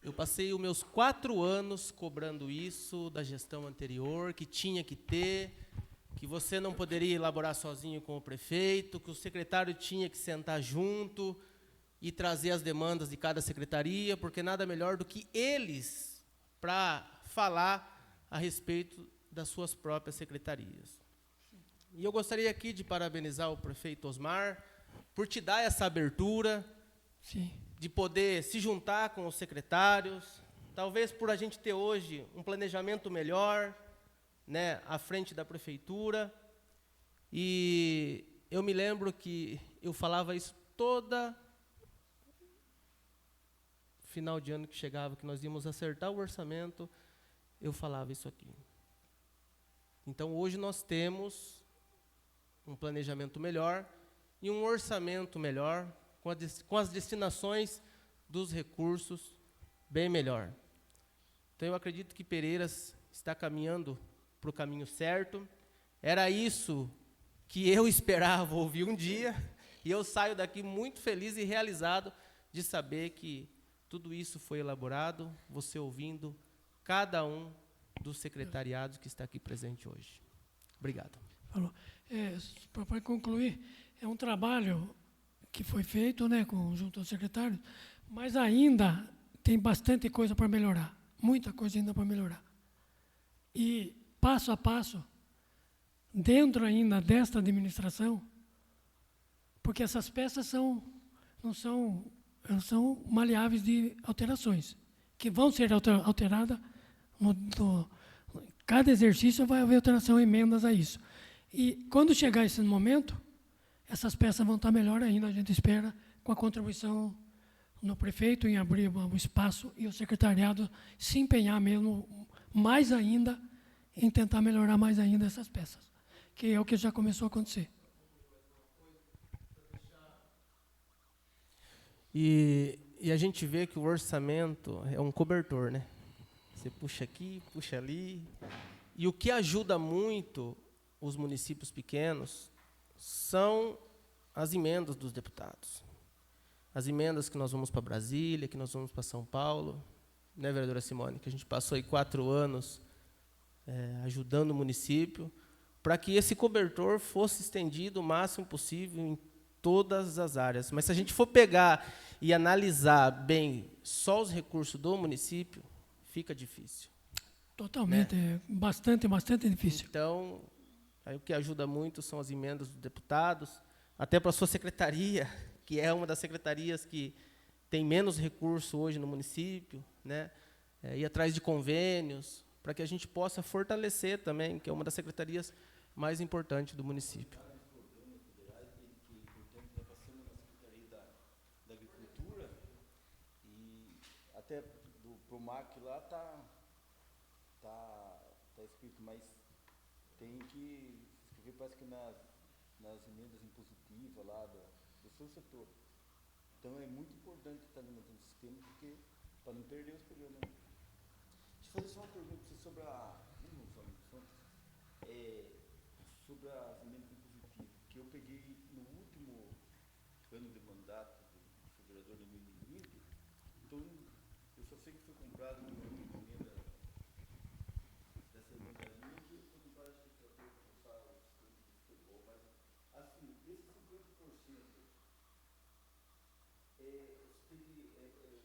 Eu passei os meus 4 anos cobrando isso da gestão anterior, que tinha que ter, que você não poderia elaborar sozinho com o prefeito, que o secretário tinha que sentar junto e trazer as demandas de cada secretaria, porque nada melhor do que eles para falar a respeito das suas próprias secretarias. E eu gostaria aqui de parabenizar o prefeito Osmar por te dar essa abertura, sim, de poder se juntar com os secretários, talvez por a gente ter hoje um planejamento melhor, né, à frente da prefeitura. E eu me lembro que eu falava isso toda final de ano que chegava, que nós íamos acertar o orçamento, eu falava isso aqui. Então, hoje nós temos um planejamento melhor e um orçamento melhor, com as destinações dos recursos bem melhor. Então, eu acredito que Pereiras está caminhando para o caminho certo. Era isso que eu esperava ouvir um dia, e eu saio daqui muito feliz e realizado de saber que tudo isso foi elaborado, você ouvindo cada um dos secretariados que está aqui presente hoje. Obrigado. Falou. Para concluir, é um trabalho que foi feito, né, junto ao secretário, mas ainda tem bastante coisa para melhorar, muita coisa ainda para melhorar. E, passo a passo, dentro ainda desta administração, porque essas peças não são maleáveis de alterações, que vão ser alteradas, cada exercício vai haver alteração, emendas a isso. E, quando chegar esse momento, essas peças vão estar melhor ainda, a gente espera, com a contribuição no prefeito em abrir um espaço e o secretariado se empenhar mesmo mais ainda em tentar melhorar mais ainda essas peças, que é o que já começou a acontecer. E a gente vê que o orçamento é um cobertor, né? Você puxa aqui, puxa ali. E o que ajuda muito os municípios pequenos são as emendas dos deputados. As emendas que nós vamos para Brasília, que nós vamos para São Paulo, né, vereadora Simone, que a gente passou aí 4 anos ajudando o município, para que esse cobertor fosse estendido o máximo possível em todas as áreas. Mas se a gente for pegar e analisar bem só os recursos do município, fica difícil. Totalmente, né? Bastante difícil. Então, aí o que ajuda muito são as emendas dos deputados, até para a sua secretaria, que é uma das secretarias que tem menos recurso hoje no município, né? Ir atrás de convênios, para que a gente possa fortalecer também, que é uma das secretarias mais importantes do município. Da agricultura, e até pro MAC lá tá escrito, mas tem que escrever, parece que nas emendas impositivas lá do seu setor. Então é muito importante estar alimentando o sistema, porque para não perder os programas. Deixa eu fazer só uma pergunta para você sobre sobre as emendas impositivas, que eu peguei no último ano de mandato do vereador de 2020, então eu só sei que foi comprado uma emenda dessa emenda minha, que foi comprado, acho que para reforçar o sistema de futebol, mas assim, desses 50%, você tem que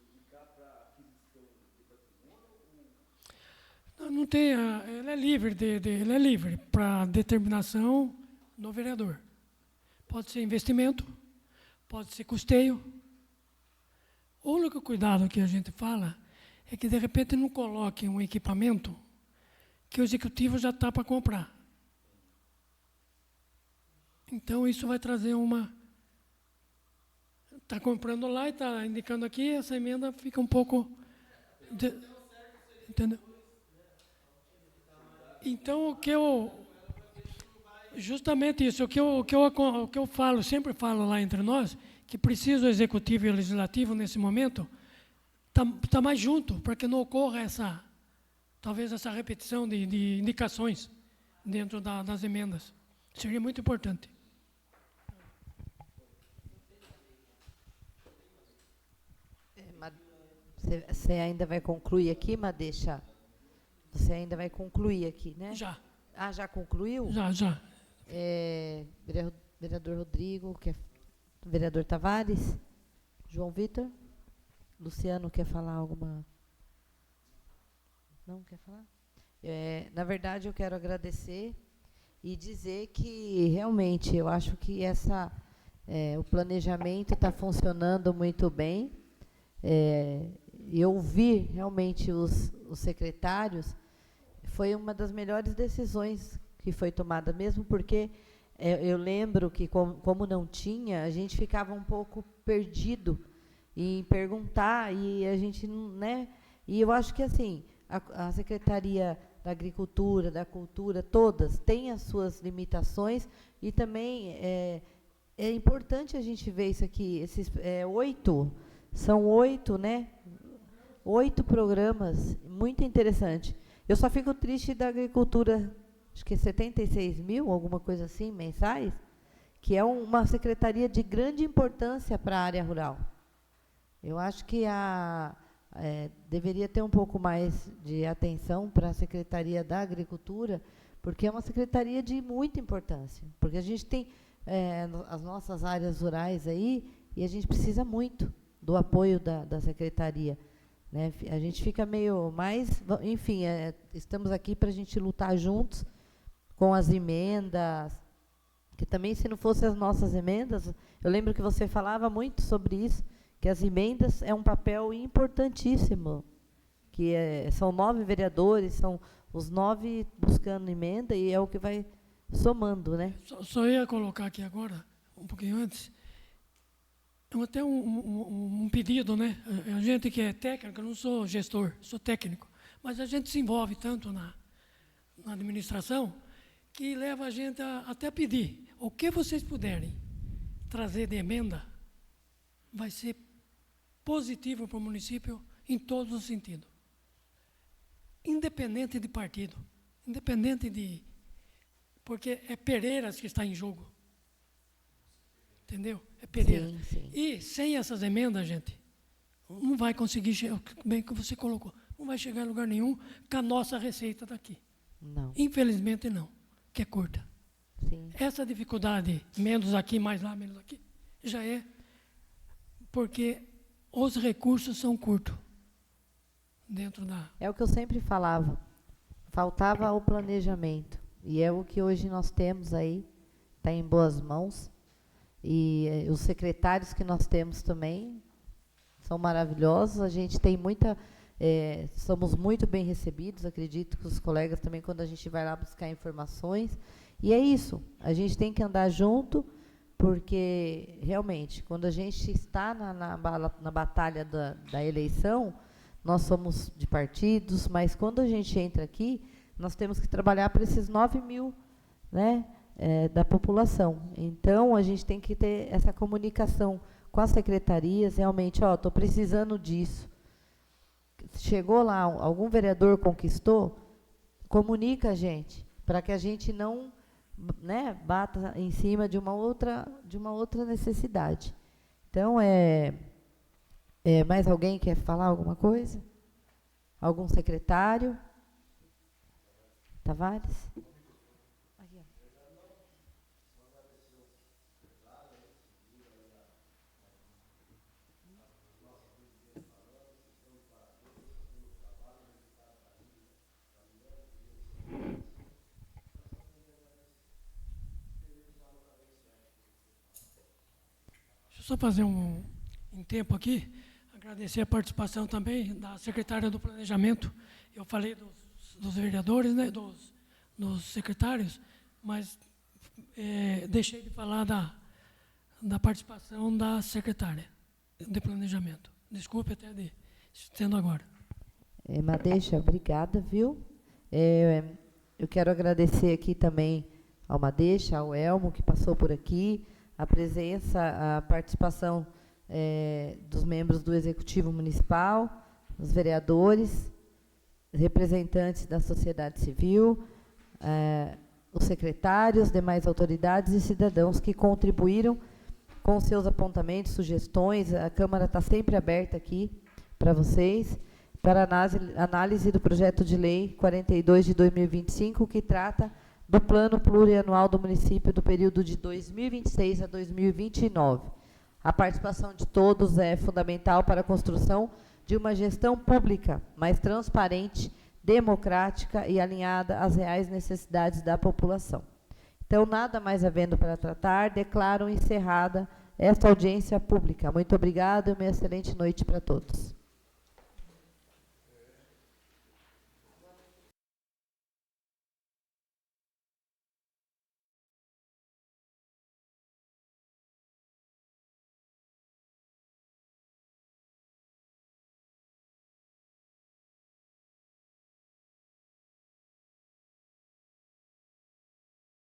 indicar para aquisição de patrimônio ou... Não tem, ele é livre, ele é livre para determinação do vereador. Pode ser investimento, pode ser custeio. O único cuidado que a gente fala é que, de repente, não coloque um equipamento que o executivo já está para comprar. Então, isso vai trazer uma... Está comprando lá e está indicando aqui, essa emenda fica um pouco... Entendeu? Então, o que eu... Justamente isso, o que eu falo, sempre falo lá entre nós, que precisa o Executivo e o Legislativo, nesse momento, tá mais junto, para que não ocorra talvez essa repetição de indicações dentro das emendas. Seria muito importante. Você ainda vai concluir aqui, Madeixa? Você ainda vai concluir aqui, né? Já. Ah, já concluiu? Já. Vereador Rodrigo, vereador Tavares, João Vitor, Luciano quer falar alguma? Não quer falar? Na verdade, eu quero agradecer e dizer que realmente eu acho que o planejamento está funcionando muito bem. E ouvir realmente os secretários foi uma das melhores decisões que foi tomada, mesmo porque eu lembro que, como não tinha, a gente ficava um pouco perdido em perguntar, e a gente, né? E eu acho que, assim, a Secretaria da Agricultura, da Cultura, todas têm as suas limitações, e também é importante a gente ver isso aqui, são 8, né? 8 programas, muito interessante. Eu só fico triste da agricultura, acho que 76 mil, alguma coisa assim, mensais, que é uma secretaria de grande importância para a área rural. Eu acho que deveria ter um pouco mais de atenção para a Secretaria da Agricultura, porque é uma secretaria de muita importância, porque a gente tem as nossas áreas rurais aí, e a gente precisa muito do apoio da secretaria. Né? A gente fica meio mais... Enfim, estamos aqui para a gente lutar juntos com as emendas, que também, se não fossem as nossas emendas, eu lembro que você falava muito sobre isso, que as emendas é um papel importantíssimo, que são 9 vereadores, são os 9 buscando emenda, e é o que vai somando, né? Só ia colocar aqui agora, um pouquinho antes, até um pedido, né? A gente que é técnico, eu não sou gestor, sou técnico, mas a gente se envolve tanto na administração que leva a gente até pedir. O que vocês puderem trazer de emenda vai ser positivo para o município em todos os sentidos. Independente de partido, porque é Pereiras que está em jogo. Entendeu? É Pereira. Sim. E sem essas emendas, gente, não vai conseguir, bem que você colocou, não vai chegar em lugar nenhum com a nossa receita daqui. Não. Infelizmente não, que é curta. Sim. Essa dificuldade, menos aqui, mais lá, menos aqui, já é porque os recursos são curtos dentro da... É o que eu sempre falava. Faltava o planejamento. E é o que hoje nós temos aí. Está em boas mãos. E os secretários que nós temos também são maravilhosos. A gente tem muita... somos muito bem recebidos, acredito que os colegas também, quando a gente vai lá buscar informações. E é isso. A gente tem que andar junto, porque, realmente, quando a gente está na batalha da eleição, nós somos de partidos, mas quando a gente entra aqui, nós temos que trabalhar para esses 9 mil, né, da população. Então, a gente tem que ter essa comunicação com as secretarias, realmente, estou precisando disso. Chegou lá, algum vereador conquistou, comunica a gente, para que a gente não, né, bata em cima de uma outra necessidade. Então, mais alguém quer falar alguma coisa? Algum secretário? Tavares? Aqui, ó. Deixa eu só fazer em tempo aqui, agradecer a participação também da secretária do Planejamento. Eu falei dos vereadores, né, dos secretários, mas deixei de falar da participação da secretária de Planejamento. Desculpe até sendo agora. Madeixa, obrigada, viu? Eu quero agradecer aqui também ao Madeixa, ao Elmo, que passou por aqui, a presença, a participação dos membros do Executivo Municipal, os vereadores, representantes da sociedade civil, os secretários, demais autoridades e cidadãos que contribuíram com seus apontamentos, sugestões. A Câmara está sempre aberta aqui para vocês, para análise do projeto de lei 42 de 2025, que trata do plano plurianual do município do período de 2026 a 2029. A participação de todos é fundamental para a construção de uma gestão pública mais transparente, democrática e alinhada às reais necessidades da população. Então, nada mais havendo para tratar, declaro encerrada esta audiência pública. Muito obrigada e uma excelente noite para todos.